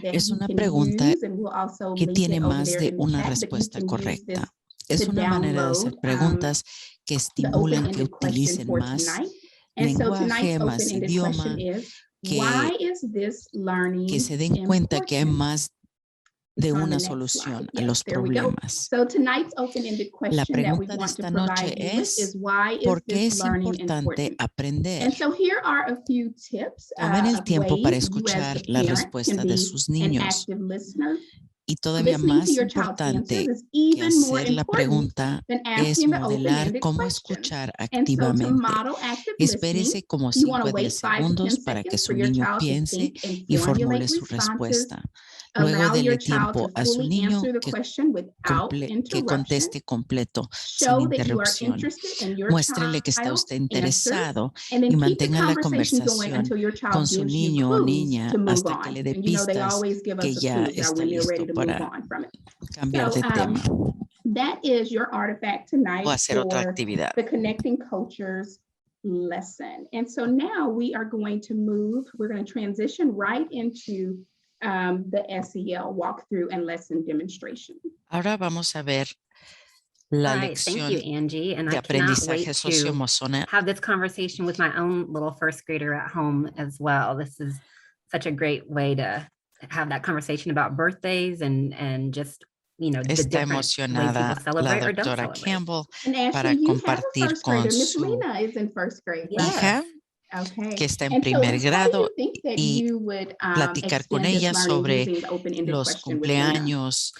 that es you una can pregunta use, and we'll also que link tiene it over más there de in the una chat, but you respuesta can use correcta. this Es to una manera de hacer download preguntas que the estimulan que open-ended question utilicen for más tonight. And so lenguaje, tonight's más open-ended idioma, question is, why is this learning que se den cuenta que hay important? más de on the una next solución slide. a los There we go. problemas. So tonight's open-ended La question that we pregunta de want to esta noche provide you with es, is why is ¿por qué this es learning importante important? aprender? And so here are a few tips Tomen el of tiempo para ways you as escuchar the la parent respuesta can de be sus an niños. active listener. Y todavía Listening to más your child's answers importante is que even more hacer la important pregunta than es asking the modelar open-ended cómo question. escuchar And so to activamente. model active listening, Espérese como you want 5 to a 10 wait 5 to 10 segundos para que seconds su for your niño child to piense think and y formulate formule su responses. respuesta. Luego Allow your dele child tiempo to a su fully niño answer the question without que interruption. conteste completo, sin Show that you are interrupción. interested in your Muéstrele que está usted child's answer, interesado and y then keep the mantenga la conversation going conversación until your con child su gives you niño o clues niña to move hasta que on. le dé And you know they pistas always give que us the ya clues está when you're listo ready to move para on from it. cambiar So de tema that is your artifact o tonight hacer otra for actividad. the Connecting Cultures lesson. And so now we are going to we're going to transition right into the SEL walkthrough and lesson demonstration. Ahora vamos a ver la All right, lección thank you, Angie. And de I cannot aprendizaje wait to socioemocional. have this conversation with my own little first grader at home as well. This is such a great way to have that conversation about birthdays and just, you know, the Está different ways emocionada people la celebrate or don't doctora celebrate. Campbell And para Ashley, you have a compartir first con grader. Miss su Lena is in first grade. hija Okay. que está en And so primer how do grado you think that y you would platicar con extend this ella learning sobre using the open-ended los question with Lena? cumpleaños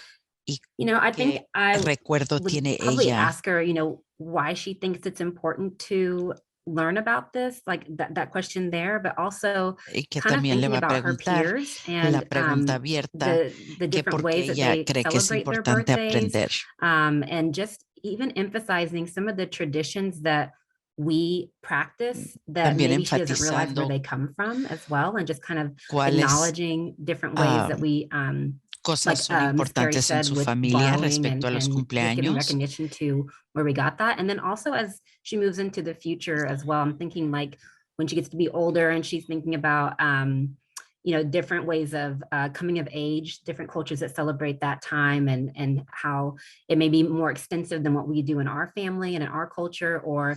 y You know, I think qué I recuerdo would tiene probably ella ask her, you know, why she thinks it's important to learn about this, like that question there, but also y que kind of también le thinking va a about her preguntar peers la and pregunta abierta the que different por qué ways that ella they cree que es celebrate their importante birthdays, aprender. and just even emphasizing some of the traditions that we practice that También maybe she doesn't realize where enfatizando they come from as well, and just kind of cuáles acknowledging different ways that we cosas like son Miss Carrie importantes en said su with familia borrowing respecto a los and just giving cumpleaños. recognition to where we got that. And then also as she moves into the future as well, I'm thinking like when she gets to be older and she's thinking about you know, different ways of coming of age, different cultures that celebrate that time, and how it may be more extensive than what we do in our family and in our culture, or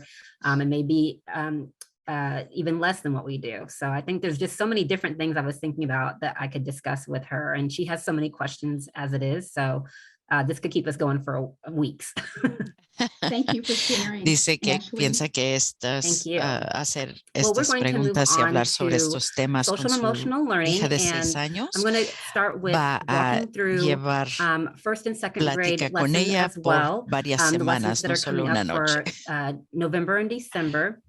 it may be even less than what we do. So I think there's just so many different things I was thinking about that I could discuss with her, and she has so many questions as it is. So this could keep us going for weeks. Thank you for sharing. Dice que Ashley. piensa que estas hacer estas preguntas y hablar sobre estos temas con su hija de 6 años va a llevar first and second grade plática con ella por varias semanas, no solo una noche. November and December.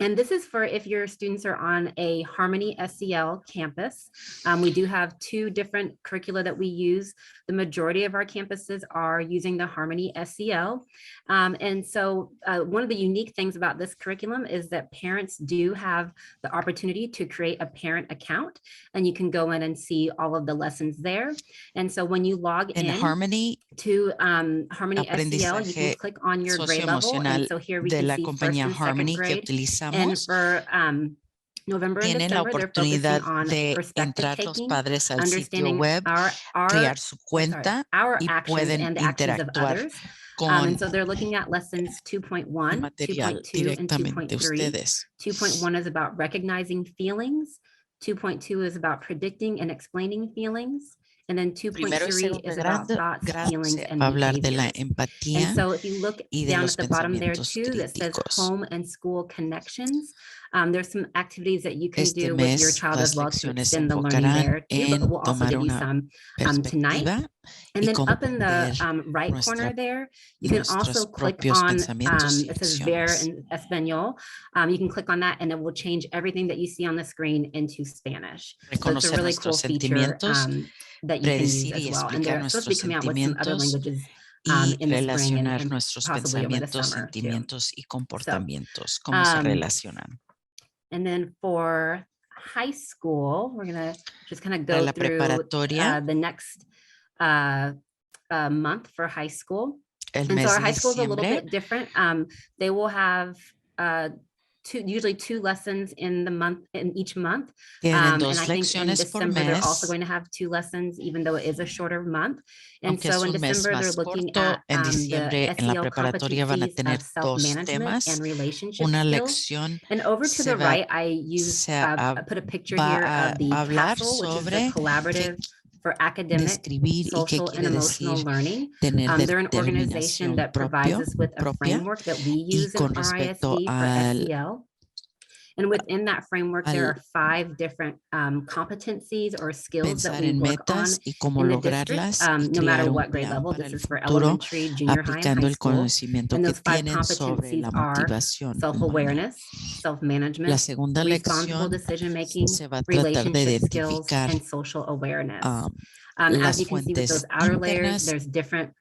And this is for if your students are on a Harmony SEL campus. We do have 2 different curricula that we use. The majority of our campuses are using the Harmony SEL. And so one of the unique things about this curriculum is that parents do have the opportunity to create a parent account, and you can go in and see all of the lessons there. And so when you log in Harmony to Harmony SEL, you can click on your grade level. And so here we de can la see compañía first and Harmony second que grade. utilizamos. And for November and Tienen la December, oportunidad they're focusing de on perspective entrar los taking, padres al sitio understanding web, crear su cuenta our y actions pueden and the actions of interactuar others. con And so they're looking at lessons 2.1, material 2.2, and directamente 2.3. ustedes. 2.1 is about recognizing feelings. 2.2 is about predicting and explaining feelings. And then 2.3 is about thoughts, feelings, and hablar de la behaviors. empatía And so if you look y de down los at the bottom there pensamientos too, that says críticos. home and school connections. There's some activities that you can do with your child las as well to lecciones se extend the learning enfocarán there too, but en we'll also tomar give you una some tonight. perspectiva And then up in the comprender right corner there, you can also click propios on, pensamientos y it says ver acciones. in Español. You can click on that and it will change everything that you see on the screen into Spanish. So it's a really cool feature that you can use as well. And they're supposed to be coming out with some other languages in the spring and nuestros possibly over the pensamientos, summer too. sentimientos y comportamientos, cómo se relacionan. And then for high school, we're gonna just kind of go through the next month for high school. And so our high school is a little bit different. They will have usually 2 lessons in the month, in each month. And I think in December, they're also going to have 2 lessons, even though it is a shorter month. And so in December, they're looking at the SEL competencies of self-management and relationship skills. And over to the right, I put a picture here of the castle, which is the collaborative for academic, describir y qué social, and quiere emotional decir learning. tener They're an organization determinación that provides us with a propia framework that we y use in con our respecto ISD for al SEL. And within that framework, there are 5 different competencies or skills that pensar we en work on metas y cómo in the district, lograrlas y no matter crear un what grade plan level. para This el is for futuro elementary, junior high, and aplicando high el school. conocimiento And que those 5 tienen sobre competencies la are motivación humana. self-awareness, La self-management, segunda responsible lección decision-making, se va a tratar de relationship skills, identificar and social awareness. las As you can see with those fuentes outer layers, internas there's different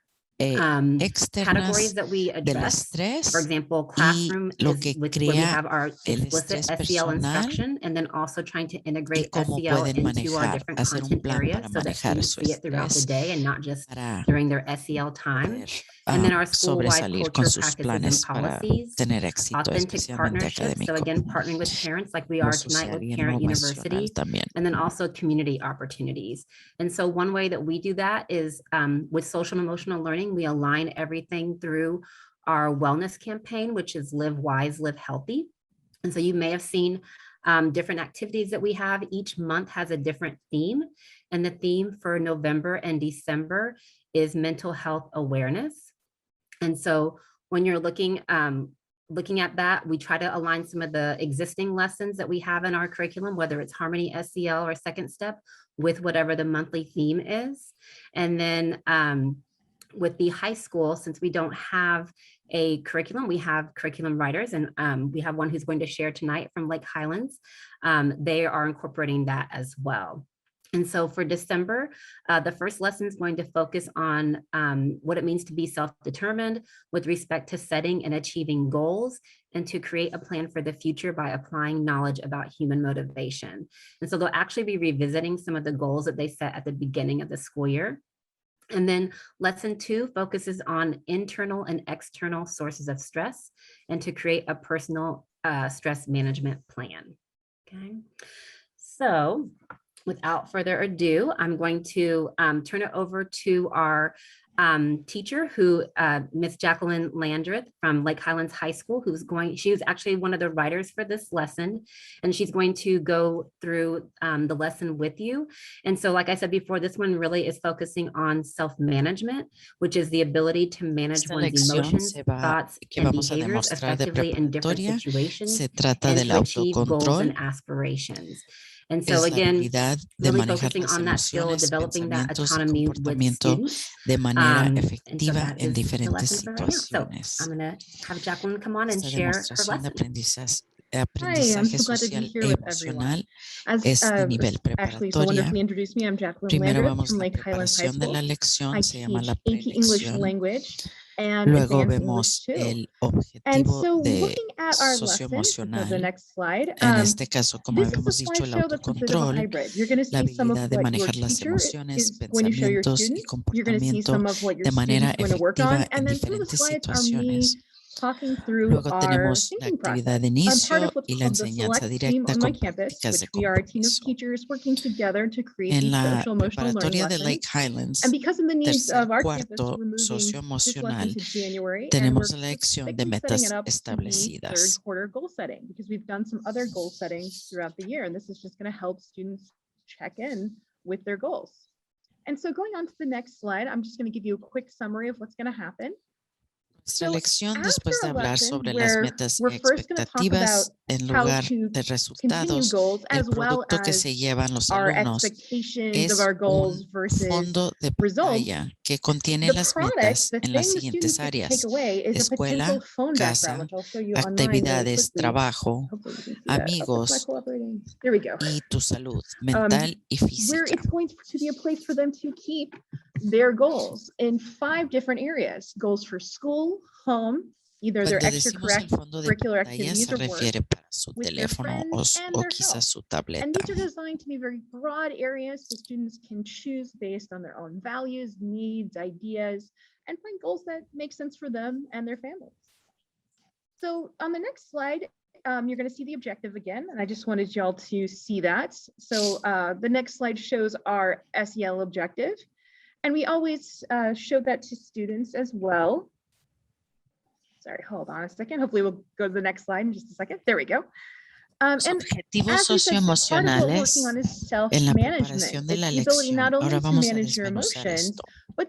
externas categories that we del address. estrés For example, y classroom lo is que where we crea have our el explicit estrés SEL personal instruction, and then also trying to y integrate cómo SEL pueden into our manejar, different hacer un content plan areas para so that manejar students su see it throughout the estrés day and not just para during their SEL time. poder And then our school-wide sobresalir con culture, sus practices, and planes para policies. tener éxito, Authentic especialmente partnerships. So académico, again, partnering with parents like we lo are tonight social with y en Parent lo emocional University. también. And then also community opportunities. And so one way that we do that is with social and emotional learning, we align everything through our wellness campaign, which is Live Wise, Live Healthy. And so you may have seen different activities that we have. Each month has a different theme. And the theme for November and December is mental health awareness. And so when you're looking at that, we try to align some of the existing lessons that we have in our curriculum, whether it's Harmony SEL or Second Step, with whatever the monthly theme is. And then with the high school, since we don't have a curriculum, we have curriculum writers, and we have one who's going to share tonight from Lake Highlands. They are incorporating that as well. And so for December, the first lesson is going to focus on what it means to be self-determined with respect to setting and achieving goals, and to create a plan for the future by applying knowledge about human motivation. And so they'll actually be revisiting some of the goals that they set at the beginning of the school year. And then lesson 2 focuses on internal and external sources of stress, and to create a personal stress management plan. Okay, so without further ado, I'm going to turn it over to our teacher, who Miss Jacqueline Landreth from Lake Highlands High School, she was actually one of the writers for this lesson, and she's going to go through the lesson with you. And so, like I said before, this one really is focusing on self-management, which is the ability to manage one's emotions, thoughts, and behaviors effectively in different situations, and to achieve goals and aspirations. And so again, really focusing on that skill, developing that autonomy with students. De manera efectiva en so diferentes situaciones. So I'm going to have Jacqueline come on and share her lesson. Aprendizaje social e emocional es de nivel preparatoria. Primero vamos a la preparación de la lección, se llama la prelección. Luego vemos el objetivo de socioemocional. En este caso, como habíamos dicho, el autocontrol, la habilidad de manejar las emociones, pensamientos y comportamiento de manera efectiva en diferentes situaciones. Luego tenemos la actividad de inicio y la enseñanza directa con prácticas de compromiso. En la preparatoria de Lake Highlands, tercer cuarto socioemocional, tenemos la lección de metas establecidas. And so going on to the next slide, I'm just going to give you a quick summary of what's going to happen. Nuestra lección, después de hablar sobre las metas y expectativas en lugar de resultados, el producto que se llevan los alumnos es un fondo de pantalla que contiene las metas en las siguientes áreas: escuela, casa, actividades, trabajo, amigos y tu salud mental y física. Their goals in 5 different areas: goals for school, home, either their extracurricular activities or work, para su teléfono o quizás su tableta. And these are designed to be very broad areas so students can choose based on their own values, needs, ideas, and find goals that make sense for them and their families. So on the next slide, you're going to see the objective again, and I just wanted y'all to see that. So the next slide shows our SEL objective. And we always show that to students as well. Sorry, hold on a second. Hopefully we'll go to the next slide in just a second. There we go. Los objetivos socioemocionales en la preparación de la lección. Ahora vamos a desmenuzar esto. El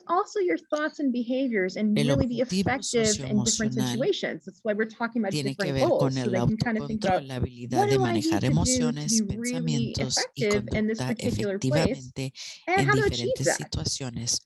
objetivo socioemocional tiene que ver con el autocontrol, la habilidad de manejar emociones, pensamientos y conducta efectivamente en diferentes situaciones.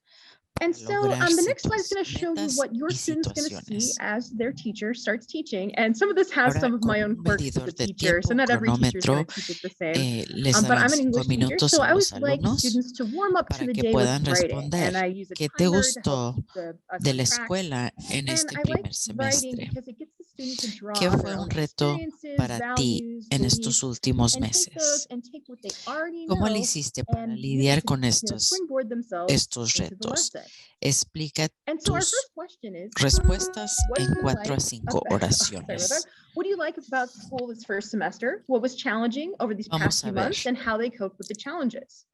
And so the next slide is going to show you what your student's going to see as their teacher starts teaching. And some of this has some of my own quirks as a teacher, so not every teacher is going to teach it the same. But I'm an English teacher, so I always like students to warm up to the day with writing. And I use a ¿Qué te timer to gustó help the de la track. escuela en este And I like primer writing semestre? because it gets the student to draw ¿Qué on fue their un own reto experiences, para ti values, en beliefs, estos últimos and take those meses? and take what they already ¿Cómo le know hiciste para and use it lidiar to, con estos springboard themselves retos? into the lesson. Explica And so our tus first question is, respuestas what en do you 4 like a 5 about- sorry about oraciones. that. What do you like about school this first semester? What was challenging over these Vamos past a few ver. months and how they coped with the challenges?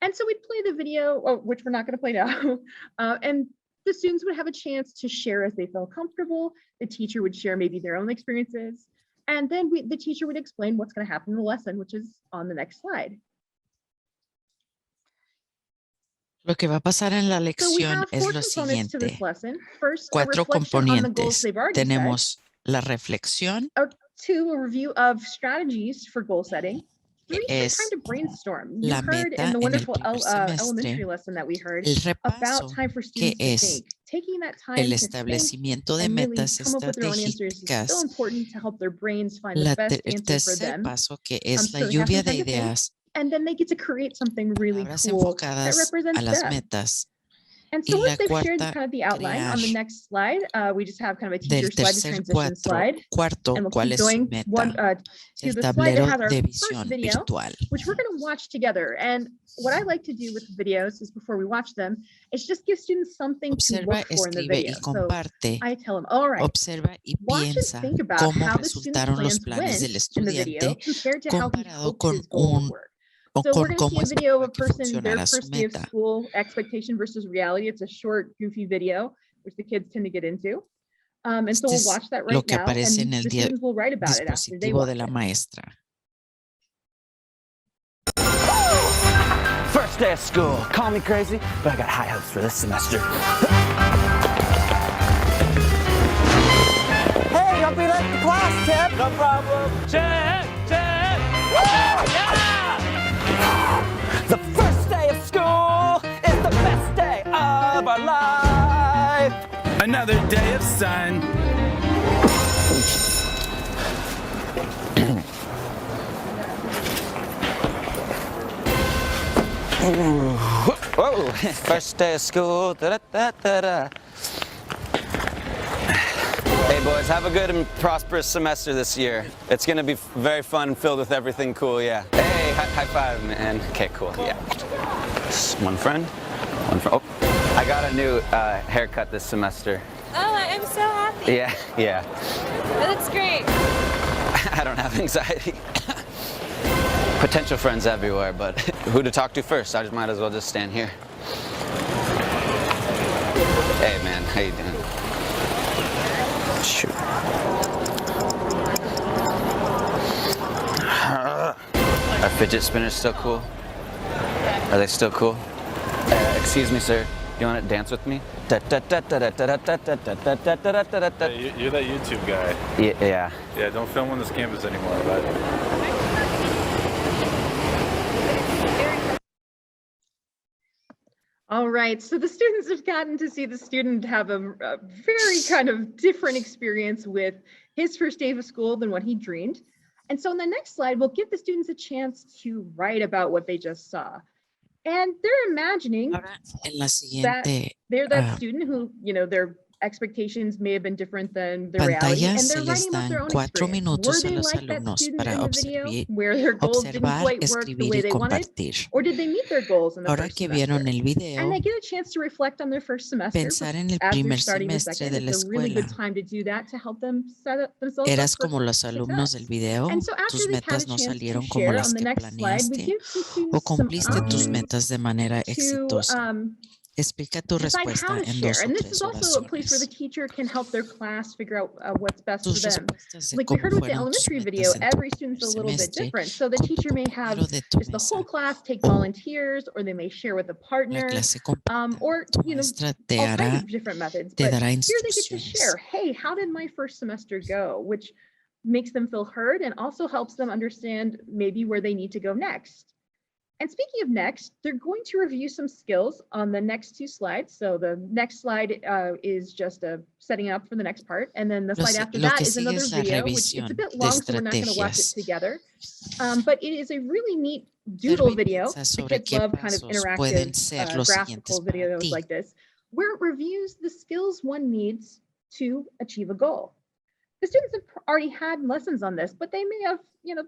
And so we'd play the video, which we're not going to play now. And the students would have a chance to share as they felt comfortable. The teacher would share maybe their own experiences. And then the teacher would explain what's going to happen in the lesson, which is on the next slide. Lo que va a pasar en la So we lección have es 4 lo components to this siguiente. lesson. First, a 4 reflection on the goals componentes. they've already set. Tenemos la reflexión, 2, a review of strategies for goal setting. 3, es some time to brainstorm. You la heard meta in the en el wonderful primer elementary semestre, lesson that we heard el about repaso, time for que students to es think. Taking that time el to think establecimiento de and really metas come up with their own answers is so estratégicas. important to help their brains find the El best answer for tercer them. paso, que es So la they have lluvia some de time to think, ideas, and then they get to create something really palabras cool that enfocadas a represents las them. metas. And Y so la once they've shared cuarta, kind of the outline on the crear next slide, we just have kind of a del teacher slide, the tercer transition slide. cuarto, And we'll ¿cuál keep es su going meta? to El the slide that tablero has our de first visión video, virtual. which we're going to watch together. And what I like to do with videos is before we watch them, is just give students something to Observa, look for in the escribe video. y So comparte. I tell them, all right, Observa y watch and piensa think about cómo how the student's resultaron los plans planes del went in the video estudiante compared to how he comparado hoped con his goal would un work. o So we're con going to see cómo a video of esperaba a que person, their funcionara su first day of meta. school, expectation versus reality. It's a short, goofy video, which the kids tend to get into. And so Este we'll es watch that lo right que now, aparece en and el the students will write about it after they dispositivo watch de la it. maestra. First day of school. Call me crazy, but I got high hopes for this semester. Hey, don't be late to class, Tip. No problem. Chip, Chip. Yeah! The first day of school is the best day of our life. Another day of sun. Whoa, first day of school. Da-da-da-da-da. Hey boys, have a good and prosperous semester this year. It's gonna be very fun and filled with everything cool, yeah. Hey, high five, man. Okay, cool, yeah. One friend. Oh, I got a new haircut this semester. Oh, I'm so happy. Yeah. That's great. I don't have anxiety. Potential friends everywhere, but who to talk to first? I might as well just stand here. Hey man, how you doing? Shoot. Are fidget spinners still cool? Are they still cool? Excuse me, sir. You want to dance with me? Hey, you're that YouTube guy. Yeah. Yeah, don't film on this campus anymore, bud. All right, so the students have gotten to see the student have a very kind of different experience with his first day of school than what he dreamed. And so in the next slide, we'll give the students a chance to write about what they just saw. And they're imagining En la siguiente they're that student who, their expectations may have been different than the reality, pantalla and se they're les writing about their dan own 4 experience. Were minutos a they los like that alumnos student para in the video observar, where their goals didn't quite work the escribir way y they wanted, compartir. or did they meet their goals in the Ahora first que semester? vieron el video, And they get a chance to reflect on their first semester pensar en el as they're primer starting the semestre second. de la It's a really good escuela. time to do that to help them set up themselves ¿Eras up for como los alumnos success. del video? And so after ¿Tus they've had metas a no chance to salieron como share las on the que next slide, we planeaste? give some ¿O students some cumpliste tus options metas de manera to exitosa? Explica tu decide how respuesta to en share. 2 o And this is 3 also a place where the oraciones. teacher can help their class figure out what's best for Tus them. respuestas de Like we cómo heard with the fueron tus elementary metas video, en tu every primer student's a little bit semestre different. So the con tu teacher may have compañero de tu just the mesa whole class take o volunteers, or they may share with a la partner, clase completa. or Tu you know, maestra te all kinds hará, of different methods. te But dará here they get to share, instrucciones. hey, how did my first semester go? Which makes them feel heard and also helps them understand maybe where they need to go next. And speaking of next, they're going to review some skills on the next 2 slides. So the next slide is just setting up for the next part. And then the slide after that is another video, which it's a bit long, so we're not going to watch it together. But it is a really neat doodle video. The kids love kind of interactive graphical videos like this, where it reviews the skills one needs to achieve a goal. The students have already had lessons on this, but they may have,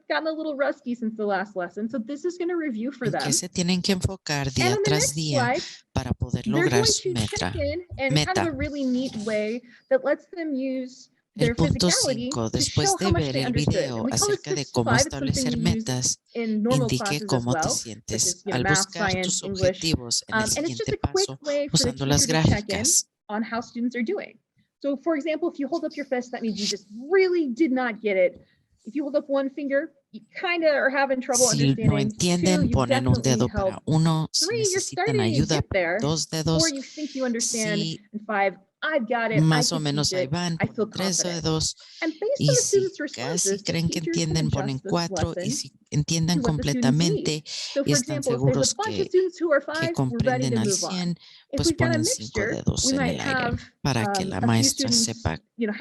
gotten a little rusty since the last lesson. So this is going to review for them. ¿En qué se tienen que enfocar And día on the tras next día slide, para poder they're lograr going su to check in and kind of meta? a really neat way that lets them use El their punto physicality 5, to show después how de much ver they el understood. video And we call this acerca de 6 to cómo 5. It's something establecer we use metas, in normal indique classes as cómo te well, such sientes as al math, buscar science, tus English. objetivos en el And it's just siguiente a quick paso way for the usando las teacher to check in gráficas. on how students are doing. So for example, if you hold up your fist, that means you just really did not get it. If you hold up one finger, you kind of are having trouble Si no understanding. 2, entienden, you ponen un definitely dedo need help. para 1. Si 3, you're necesitan starting to ayuda, get there. 2 4, dedos. you think you understand. Si And 5, I've got it. I más o can menos teach ahí it. van, I feel ponen 3 confident. dedos. And based Y on the si students' casi responses, the creen que teachers can entienden, ponen adjust this 4. Y lesson si entiendan to what the students need. completamente So y for están example, if there's a seguros bunch of que students who are 5, we're ready comprenden to al move on. 100, If pues we've got a ponen 5 mixture, dedos we en might el aire have para que la a few maestra students, sepa half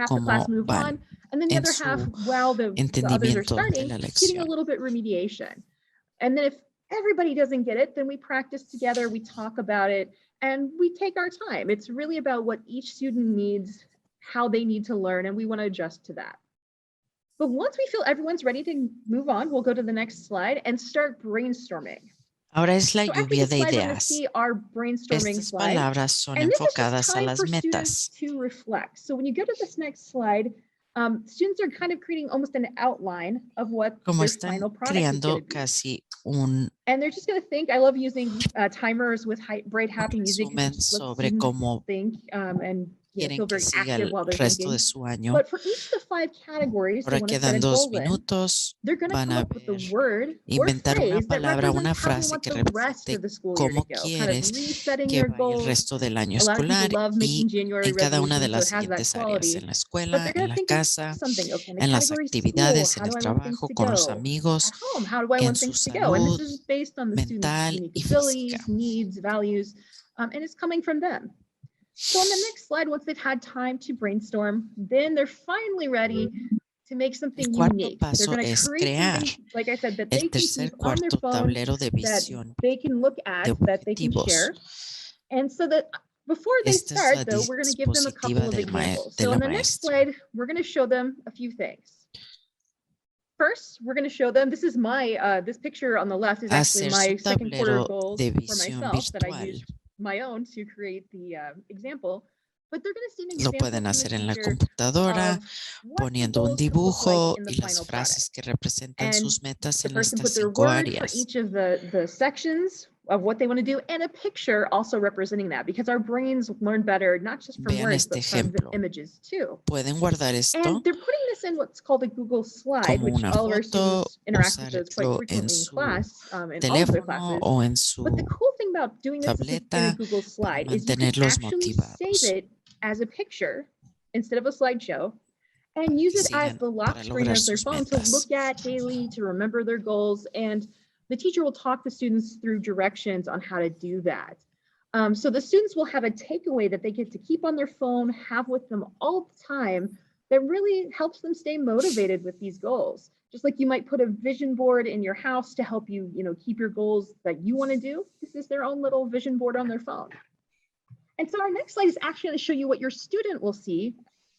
the class cómo move on, van and then the en other half, su while the others are entendimiento de starting, la getting a lección. little bit remediation. And then if everybody doesn't get it, then we practice together, we talk about it, and we take our time. It's really about what each student needs, how they need to learn, and we want to adjust to that. But once we feel everyone's ready to move on, we'll go to the next slide and start brainstorming. Ahora es la So after lluvia this de slide, we're going to ideas. see our brainstorming Estas slide. palabras son And this is just enfocadas a time las for students metas. to reflect. So when you go to this next slide, students are kind of creating almost an outline of what Como their están final product is going creando to be. casi un And they're just going to think. I love using timers with bright, happy music. resumen sobre cómo think and quieren feel que very siga active el while they're resto thinking. de su año. But for each of the 5 categories, they Ahora want to set quedan a 2 goal in. minutos. They're going to Van come a up with a ver, word or inventar una phrase that palabra, represents una how they frase want que the rest represente of the school year to cómo go. Kind of quieres resetting que their vaya el goals. resto del año A lot of escolar people love y making January en cada una de resolutions, so las it has that siguientes áreas, quality. en la But escuela, they're en going to la think of casa, something. Okay, in the en las category school, actividades, how en do el I want things trabajo, to con los go? amigos, At home, how do I en want su things to go? And this salud is based on the students' mental unique y física. abilities, needs, values, and it's coming from them. So on the next slide, once they've had time to brainstorm, then they're finally ready to make something El cuarto unique. They're paso going to es create crear something, like I said, that they el can tercer keep on their cuarto phone, tablero de that visión they can look at, de that they can objetivos. share. And so that before they Esta es la start, though, we're going to give them a couple dispositiva of de examples. la So on the next maestra. slide, we're going to show them a few things. First, we're going to show them, this is my, this picture on the left is actually Hacer my su second quarter tablero goals de for visión myself that I virtual. used my own to create the example. But they're going to see an Lo example pueden from the hacer en la teacher computadora, of what the poniendo un goals could look like dibujo in the y las final frases product. que representan And sus metas the en person estas put their 5 word for áreas. each of the sections of what they want to do and a picture also representing that, because our brains learn better not just from Vean words este but from ejemplo. images too. Pueden guardar esto And they're putting this in what's called a Google slide, como which una all of our foto, students interact with those quite usarlo en frequently in su class, in all of their teléfono classes. o en But the su cool thing about doing this in a tableta Google para slide is you can mantenerlos actually save motivados it as a picture instead of a slideshow and use que it as sigan the lock para screen lograr of their sus phone to metas. look at daily, to remember their goals. And the teacher will talk the students through directions on how to do that. So the students will have a takeaway that they get to keep on their phone, have with them all the time, that really helps them stay motivated with these goals. Just like you might put a vision board in your house to help you, keep your goals that you want to do. This is their own little vision board on their phone. And so our next slide is actually going to show you what your student will see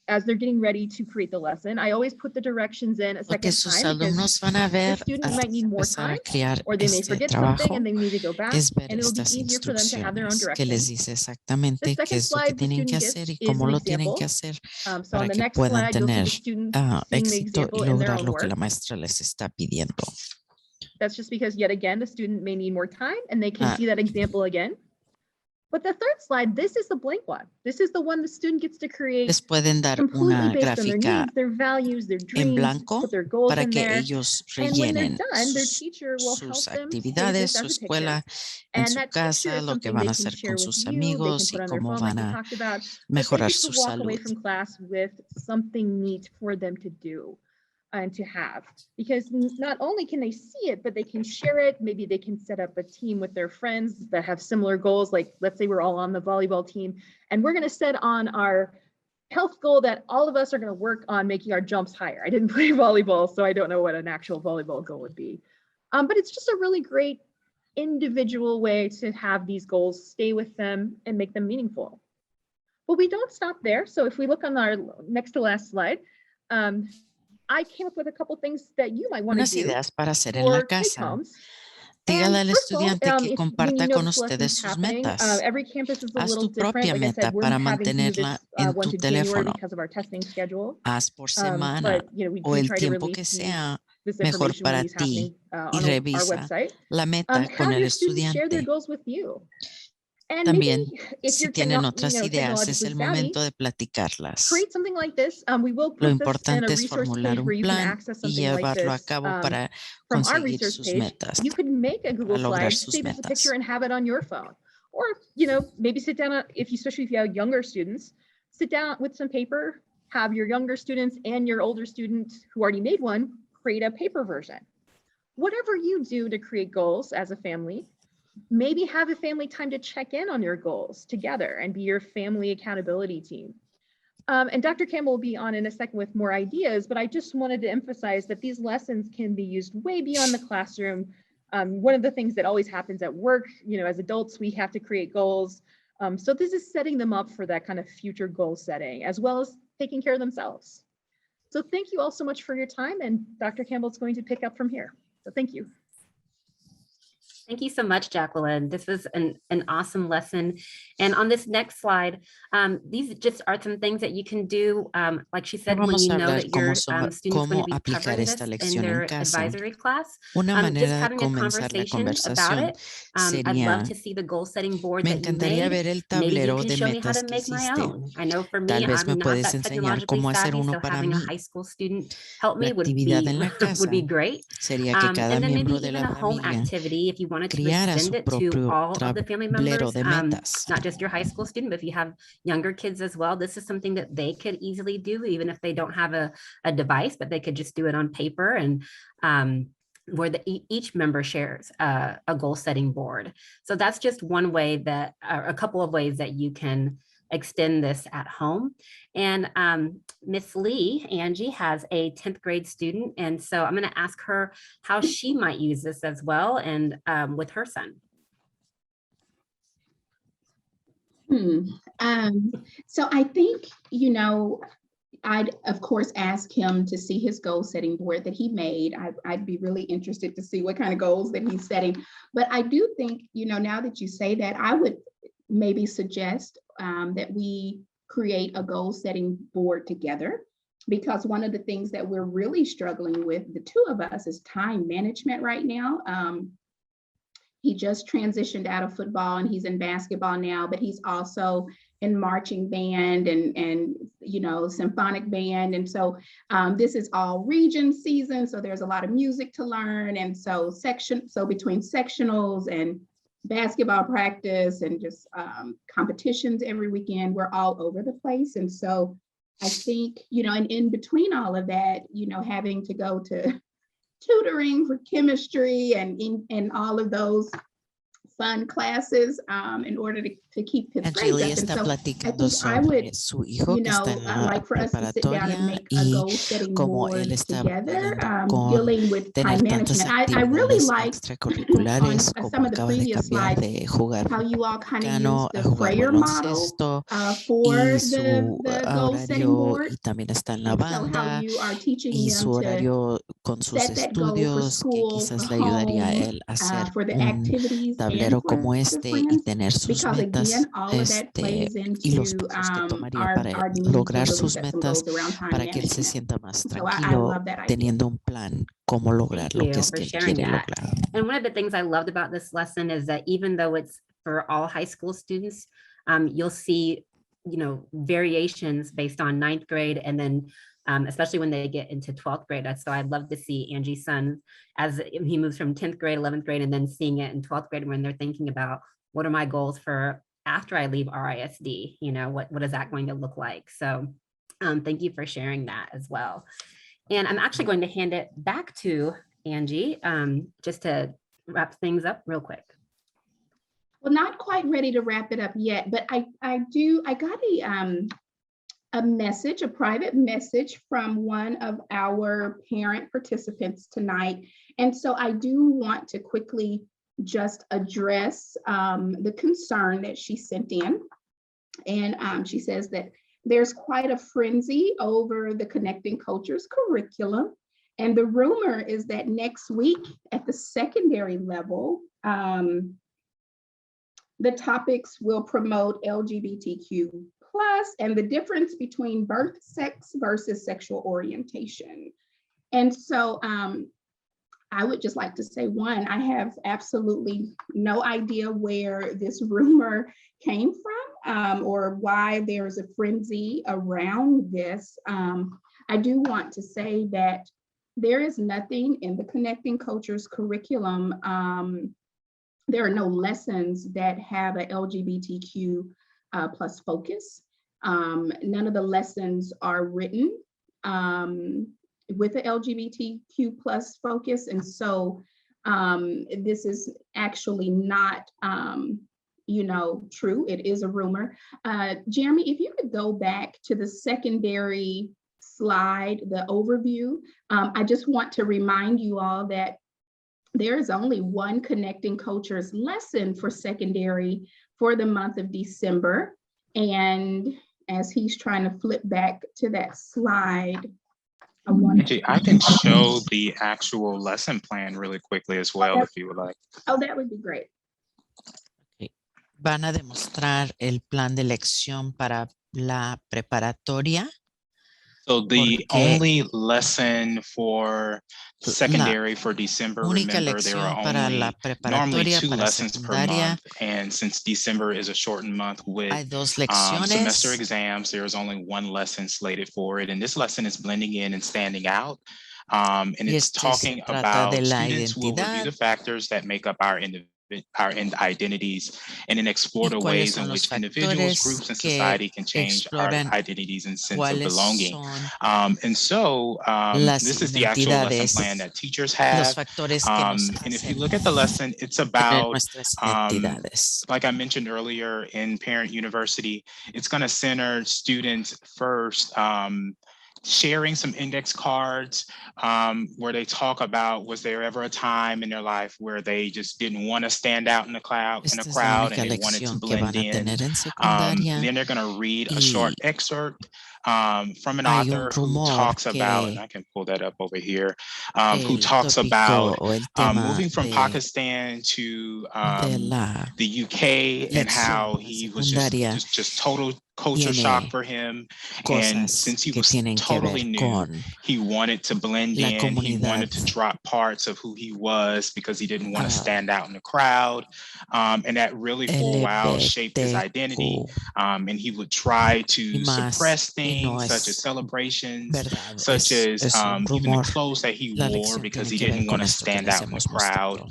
as they're getting ready to create the lesson. I always put the directions in a Lo second que sus time because alumnos van a the ver student al might need more empezar time, a crear or they may este forget something trabajo and they need to go back, es ver and it'll be estas easier for them to have their own instrucciones que direction. les dice The exactamente qué second es lo que slide the tienen que student hacer gets y is cómo an lo tienen example. que hacer So on para the que next puedan slide, you'll see tener the student seeing the éxito y example in their lograr own lo que la words. maestra les está pidiendo. That's just because, yet again, the student may need more time and they can Ah. see that example again. But the third slide, this is the blank one. This is the one the student gets to create Les pueden dar completely una based on their gráfica needs, their values, their en dreams, blanco put their goals para in que there. ellos And when they're rellenen done, their teacher will help sus them save actividades, this su as a picture. escuela, en And su that picture casa, is lo que something van they a can hacer share con with sus you, they can amigos put y on their cómo phone like van we a talked about, but they mejorar get su to walk away salud. from class with something neat for them to do and to have, because not only can they see it, but they can share it. Maybe they can set up a team with their friends that have similar goals. Like, let's say we're all on the volleyball team and we're going to set on our health goal that all of us are going to work on making our jumps higher. I didn't play volleyball, so I don't know what an actual volleyball goal would be. But it's just a really great individual way to have these goals stay with them and make them meaningful. But we don't stop there. So if we look on our next to last slide, I came up with a couple things that you might want to Unas do ideas para hacer en la for take casa. homes. Dígale al First of all, estudiante que when comparta you know con this ustedes lesson's sus happening, metas. every campus is a Haz little tu different. propia Like I meta said, we're para having to do mantenerla this en 1 tu to January teléfono. because of our testing schedule. Haz por semana But you know, we o do el try to tiempo que release sea this mejor information when para these ti happening y on our revisa website. la meta con Have el your students share their estudiante. goals with you. And También, maybe if si you're tienen otras ideas, es technologically el savvy, momento de platicarlas. create something like this. We will Lo put this in a importante es resource formular page where un you can plan access y something like llevarlo a this cabo para from our conseguir resource sus page. metas, You could make a Google para lograr slide, sus save as a picture, metas. and have it on your phone. Or you know, maybe sit down especially if you have younger students, sit down with some paper, have your younger students and your older students who already made one create a paper version. Whatever you do to create goals as a family, maybe have a family time to check in on your goals together and be your family accountability team. And Dr. Campbell will be on in a second with more ideas, but I just wanted to emphasize that these lessons can be used way beyond the classroom. One of the things that always happens at work, you know, as adults, we have to create goals. So this is setting them up for that kind of future goal setting, as well as taking care of themselves. So thank you all so much for your time, and Dr. Campbell's going to pick up from here. So thank you. Thank you so much, Jacqueline. This was an awesome lesson. And on this next slide, these just are some things that you can do, like she said, when Vamos you a know hablar that your cómo student's going to be aplicar covering this esta in lección their en casa. advisory class. Una Just manera de having a comenzar la conversation about conversación it. I'd love sería, to see the goal setting board me that you encantaría made. ver el Maybe you tablero can de show me how metas to que make my hiciste. own. I know for me, Tal vez me I'm not puedes that enseñar technologically cómo hacer savvy, uno so para having a mí. high school student help La me would actividad en la casa be great. sería que cada And then maybe miembro de even la a home familia activity if you wanted to creara extend su it to propio all of the family tablero members, de metas. not just your high school student, but if you have younger kids as well, this is something that they could easily do, even if they don't have a device, but they could just do it on paper, and where each member shares a goal setting board. So that's just one way that, or a couple of ways that you can extend this at home. And Miss Lee, Angie, has a 10th grade student. And so I'm going to ask her how she might use this as well, and with her son. So I think, you know, I'd of course ask him to see his goal setting board that he made. I'd be really interested to see what kind of goals that he's setting. But I do think, you know, now that you say that, I would maybe suggest that we create a goal setting board together, because one of the things that we're really struggling with, the two of us, is time management right now. He just transitioned out of football and he's in basketball now, but he's also in marching band and you know, symphonic band. And so this is all region season. So there's a lot of music to learn. And so between sectionals and basketball practice and just competitions every weekend, we're all over the place. And so I think, you know, and in between all of that, you know, having to go to tutoring for chemistry and all of those fun classes in order to keep his grades up. está platicando I sobre would, su hijo you que know, está en la like for us to sit down and preparatoria make a y goal setting cómo board él está together, con dealing with tener time tantas management. I really actividades like extracurriculares, on como some of the acaba de previous cambiar slides de jugar how you all kind of americano use a the jugar prayer model baloncesto for y su the goal setting horario, board. y también está en la So how banda you are teaching y them su to horario con sus set that goal for estudios, que school, quizás for le ayudaría a home, él a hacer for the un activities, tablero and for como the este y friends, tener sus because metas again, all of that plays y los into pasos que tomaría our para need to lograr really sus set some metas, goals around time para que él se management. sienta más So I tranquilo love that idea. teniendo un plan cómo lograr Thank lo que you es for que él sharing quiere that. lograr. And one of the things I loved about this lesson is that even though it's for all high school students. You'll see, you know, variations based on 9th grade, and then especially when they get into 12th grade. So I'd love to see Angie's son as he moves from 10th grade, 11th grade, and then seeing it in 12th grade when they're thinking about what are my goals for after I leave RISD, you know, what is that going to look like? So thank you for sharing that as well. And I'm actually going to hand it back to Angie just to wrap things up real quick. Well, not quite ready to wrap it up yet, but I got a message, a private message from one of our parent participants tonight. And so I do want to quickly just address the concern that she sent in. And she says that there's quite a frenzy over the Connecting Cultures curriculum. And the rumor is that next week at the secondary level, the topics will promote LGBTQ+, and the difference between birth sex versus sexual orientation. And so I would just like to say, one, I have absolutely no idea where this rumor came from or why there's a frenzy around this. I do want to say that there is nothing in the Connecting Cultures curriculum. There are no lessons that have an LGBTQ plus focus. None of the lessons are written with the LGBTQ plus focus. And so this is actually not, you know, true. It is a rumor. Jeremy, if you could go back to the secondary slide, the overview, I just want to remind you all that there is only one Connecting Cultures lesson for secondary for the month of December. And as he's trying to flip back to that slide, I can show the actual lesson plan really quickly as well, if you would like. Oh, that would be great. Van a demostrar el plan de lección para la preparatoria. So the only lesson for secondary for December, remember there are only normally 2 lessons per month, and since December is a shortened month with semester exams, there's only 1 lesson slated for it, and this lesson is blending in and standing out, and it's talking about students will review the factors that make up our identities and then explore the ways in which individuals, groups, and society can change our identities and sense of belonging. And so this is the actual lesson plan that teachers have. And if you look at the lesson, it's about, like I mentioned earlier in Parent University, it's going to center students first, sharing some index cards where they talk about, was there ever a time in their life where they just didn't want to stand out in the crowd and they wanted to blend in. Then they're going to read a short excerpt from an author who talks about, and I can pull that up over here, who talks about moving from Pakistan to the UK and how he was just total culture shock for him. And since he was totally new, he wanted to blend in, he wanted to drop parts of who he was because he didn't want to stand out in the crowd. And that really for a while shaped his identity. And he would try to suppress things such as celebrations, such as even the clothes that he wore because he didn't want to stand out in the crowd.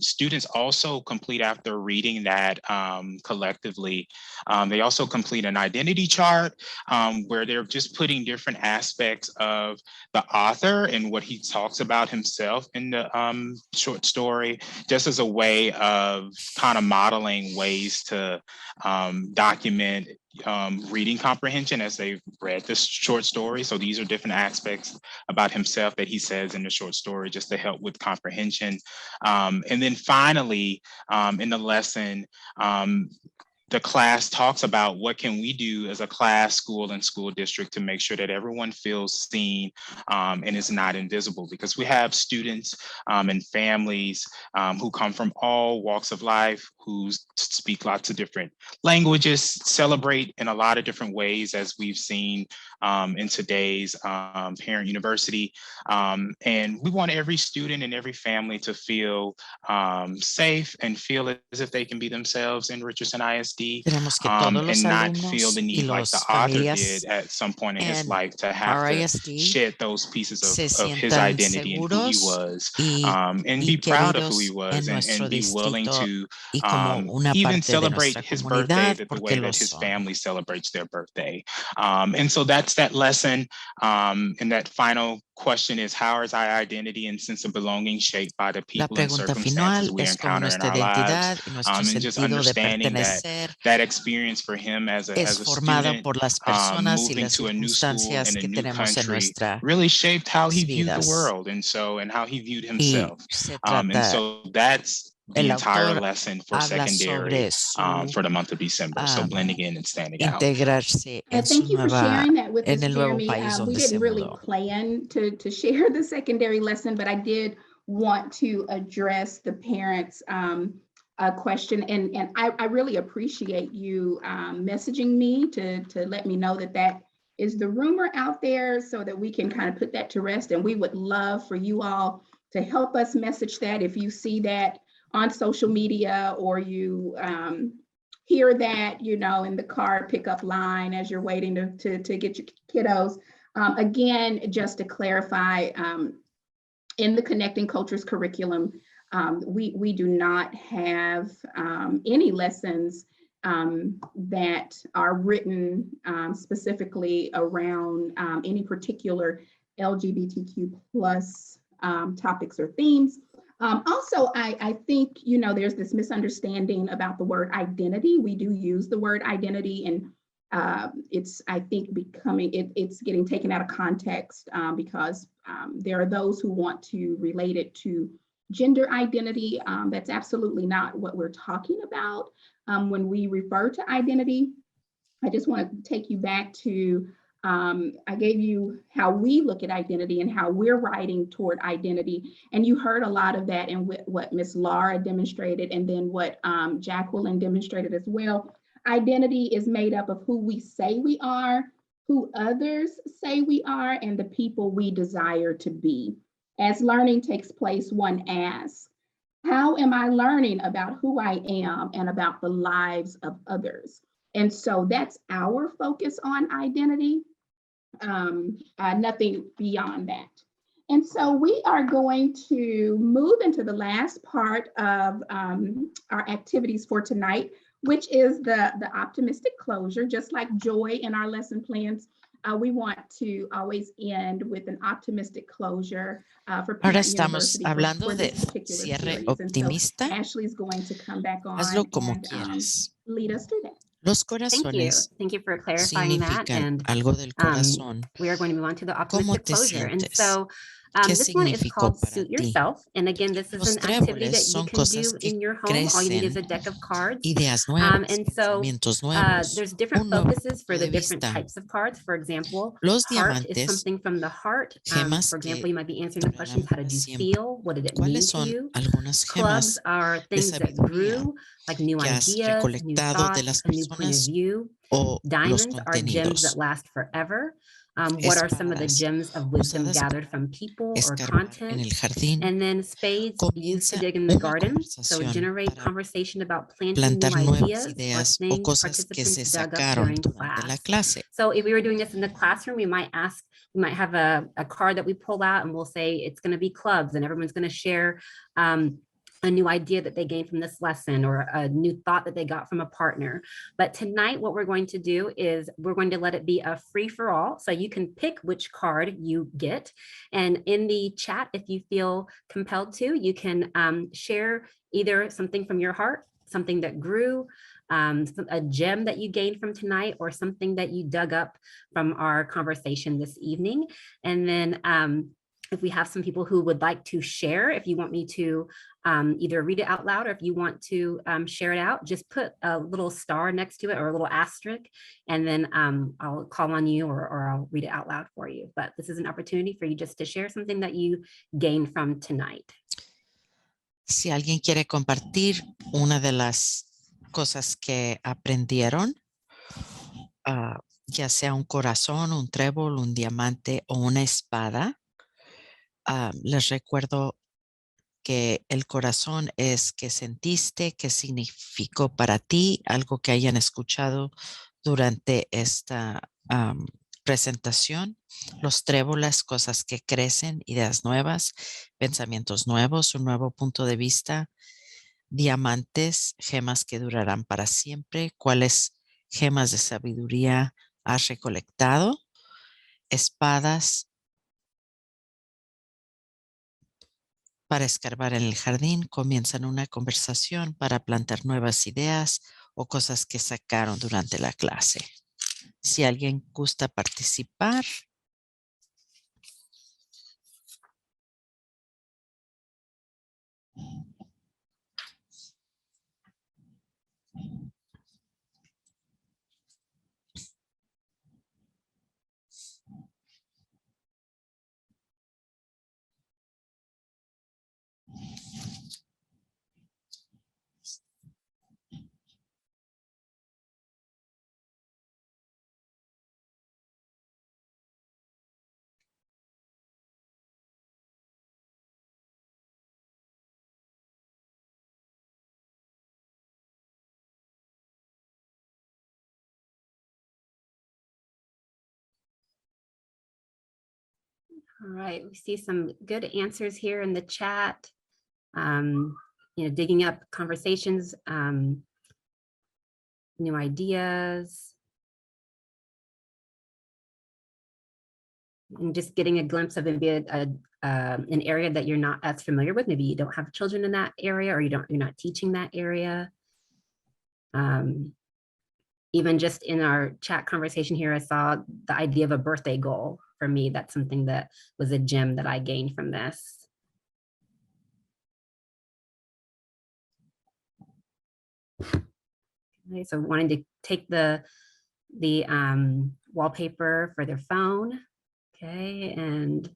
Students also complete, after reading that collectively, they also complete an identity chart where they're just putting different aspects of the author and what he talks about himself in the short story, just as a way of kind of modeling ways to document reading comprehension as they've read this short story. So these are different aspects about himself that he says in the short story just to help with comprehension. And then finally, in the lesson, the class talks about what can we do as a class, school, and school district to make sure that everyone feels seen and is not invisible, because we have students and families who come from all walks of life, who speak lots of different languages, celebrate in a lot of different ways, as we've seen in today's parent university. And we want every student and every family to feel safe and feel as if they can be themselves in Richardson ISD. And not feel the need, like the author did at some point in his life, to have to shed those pieces of his identity and who he was, and be proud of who he was, and be willing to even celebrate his birthday the way that his family celebrates their birthday. And so that's that lesson. And that final question is, how is our identity and sense of belonging shaped by the people and circumstances we encounter in our lives? And just understanding that experience for him as a student, moving to a new school in a new country, really shaped how he viewed the world, and how he viewed himself. And so that's the entire lesson for secondary for the month of December. So blending in and standing out. Thank you for sharing that with us, Jeremy. We didn't really plan to share the secondary lesson, but I did want to address the parents' question. And I really appreciate you messaging me to let me know that is the rumor out there, so that we can kind of put that to rest. And we would love for you all to help us message that if you see that on social media, or you hear that, in the car pickup line as you're waiting to get your kiddos. Again, just to clarify, in the Connecting Cultures curriculum, we do not have any lessons that are written specifically around any particular LGBTQ plus topics or themes. Also, I think, there's this misunderstanding about the word identity. We do use the word identity, and it's, I think, it's getting taken out of context because there are those who want to relate it to gender identity. That's absolutely not what we're talking about. When we refer to identity, I just want to take you back to I gave you how we look at identity and how we're writing toward identity. And you heard a lot of that in what Miss Laura demonstrated, and then what Jacqueline demonstrated as well. Identity is made up of who we say we are, who others say we are, and the people we desire to be. As learning takes place, one asks, how am I learning about who I am and about the lives of others? And so that's our focus on identity, nothing beyond that. And so we are going to move into the last part of our activities for tonight, which is the optimistic closure. Just like joy in our lesson plans, we want to always end with an optimistic closure for Parent Ahora estamos University hablando for de this particular cierre series. And so optimista. Ashley's going to come back on Hazlo como and quieras. lead us through that. Los Thank you. corazones Thank you for clarifying that. significan And algo del corazón. we are going to move on to the ¿Cómo optimistic te closure. And sientes? so ¿Qué this one is significó called para Suit ti? Yourself. And again, this is Los an activity tréboles that you son can do cosas que in your home. All you need is a crecen, deck of cards. ideas nuevas, And so pensamientos nuevos, there's different un nuevo focuses for punto the de different vista. types of cards. For example, Los heart is diamantes, something from the heart. gemas For example, que you might be answering the durarán questions, how para did you siempre. feel? What did it mean ¿Cuáles to son you? algunas Clubs gemas are de things that sabiduría grew, like new que has ideas, new recolectado de las thoughts, a new point of personas view. o los Diamonds are gems that contenidos? last forever. What are some of the Espadas gems of wisdom usadas gathered para from people or escarbar en content? el jardín. And then spades used to Comienza dig in the una garden. So conversación generate para conversation about planting plantar new nuevas ideas or ideas o things cosas que se participants dug up sacaron during durante la class. clase. So if we were doing this in the classroom, we might have a card that we pull out and we'll say it's going to be clubs, and everyone's going to share a new idea that they gained from this lesson or a new thought that they got from a partner. But tonight, what we're going to do is we're going to let it be a free for all. So you can pick which card you get. And in the chat, if you feel compelled to, you can share either something from your heart, something that grew, a gem that you gained from tonight, or something that you dug up from our conversation this evening. And then if we have some people who would like to share, if you want me to either read it out loud, or if you want to share it out, just put a little star next to it or a little asterisk, and then I'll call on you or I'll read it out loud for you. But this is an opportunity for you just to share something that you gained from tonight. Si alguien quiere compartir una de las cosas que aprendieron, ya sea un corazón, un trébol, un diamante o una espada, les recuerdo que el corazón es qué sentiste, qué significó para ti, algo que hayan escuchado durante esta presentación. Los tréboles, cosas que crecen, ideas nuevas, pensamientos nuevos, un nuevo punto de vista. Diamantes, gemas que durarán para siempre. ¿Cuáles gemas de sabiduría has recolectado? Espadas, para escarbar en el jardín, comienzan una conversación para plantar nuevas ideas o cosas que sacaron durante la clase. Si alguien gusta participar. All right, we see some good answers here in the chat. Digging up conversations, new ideas, and just getting a glimpse of maybe an area that you're not as familiar with. Maybe you don't have children in that area, or you're not teaching that area. Even just in our chat conversation here, I saw the idea of a birthday goal. For me, that's something that was a gem that I gained from this. Okay, so wanting to take the wallpaper for their phone. Okay, and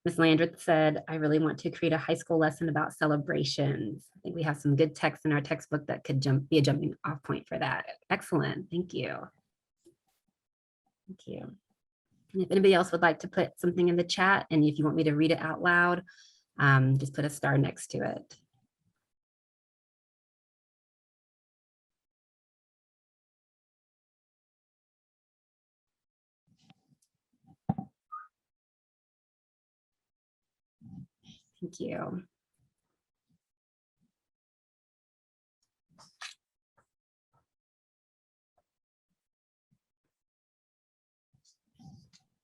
Ms. Landreth said, I really want to create a high school lesson about celebrations. I think we have some good text in our textbook that could be a jumping off point for that. Excellent, thank you. Thank you. And if anybody else would like to put something in the chat, and if you want me to read it out loud, just put a star next to it. Thank you.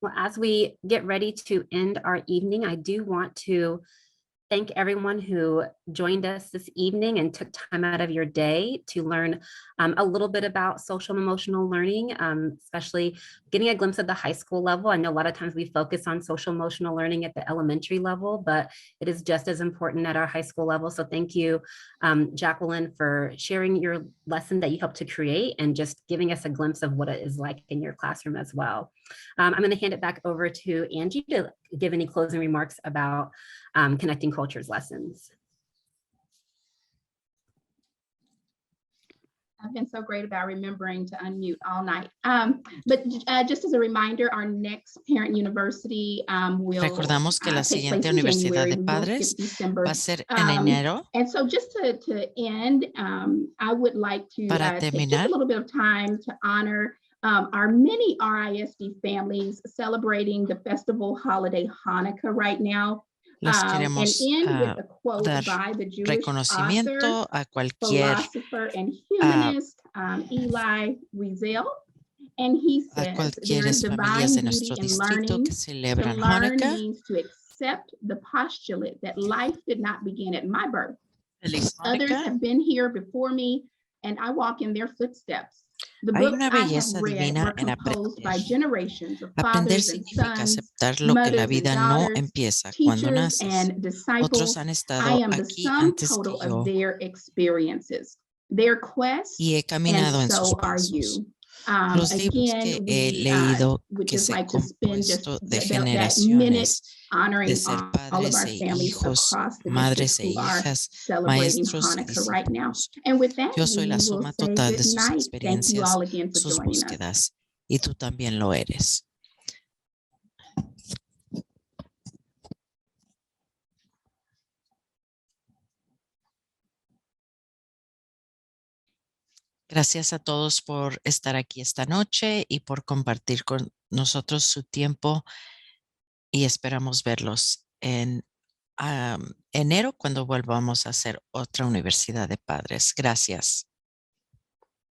Well, as we get ready to end our evening, I do want to thank everyone who joined us this evening and took time out of your day to learn a little bit about social and emotional learning, especially getting a glimpse of the high school level. I know a lot of times we focus on social emotional learning at the elementary level, but it is just as important at our high school level. So thank you, Jacqueline, for sharing your lesson that you helped to create and just giving us a glimpse of what it is like in your classroom as well. I'm going to hand it back over to Angie to give any closing remarks about Connecting Cultures lessons. I've been so great about remembering to unmute all night. But just as a reminder, our next Parent University will Recordamos que la take siguiente place in Universidad January. de We Padres skip December. va a ser en enero. And so just to end, I would like to take just a little bit of time to honor our many RISD families celebrating the festival holiday Hanukkah right now. Les queremos and end with a quote dar by the Jewish reconocimiento author, a cualquier philosopher and humanist Eli Wiesel. And he says, there is divine beauty in learning. To learn means to accept the postulate that life did not begin at my birth. Others have been here before me, and I walk in their footsteps. Hay una belleza divina en aprender. Aprender significa aceptar lo que la vida no empieza cuando naces. Otros han estado aquí antes que yo y he caminado en sus pasos. Los libros que he leído que se han compuesto de generaciones de ser padres e hijos, madres e hijas, maestros y discípulos. Yo soy la suma total de sus experiencias, sus búsquedas, y tú también lo eres. Gracias a todos por estar aquí esta noche y por compartir con nosotros su tiempo y esperamos verlos en enero cuando volvamos a hacer otra Universidad de Padres. Gracias.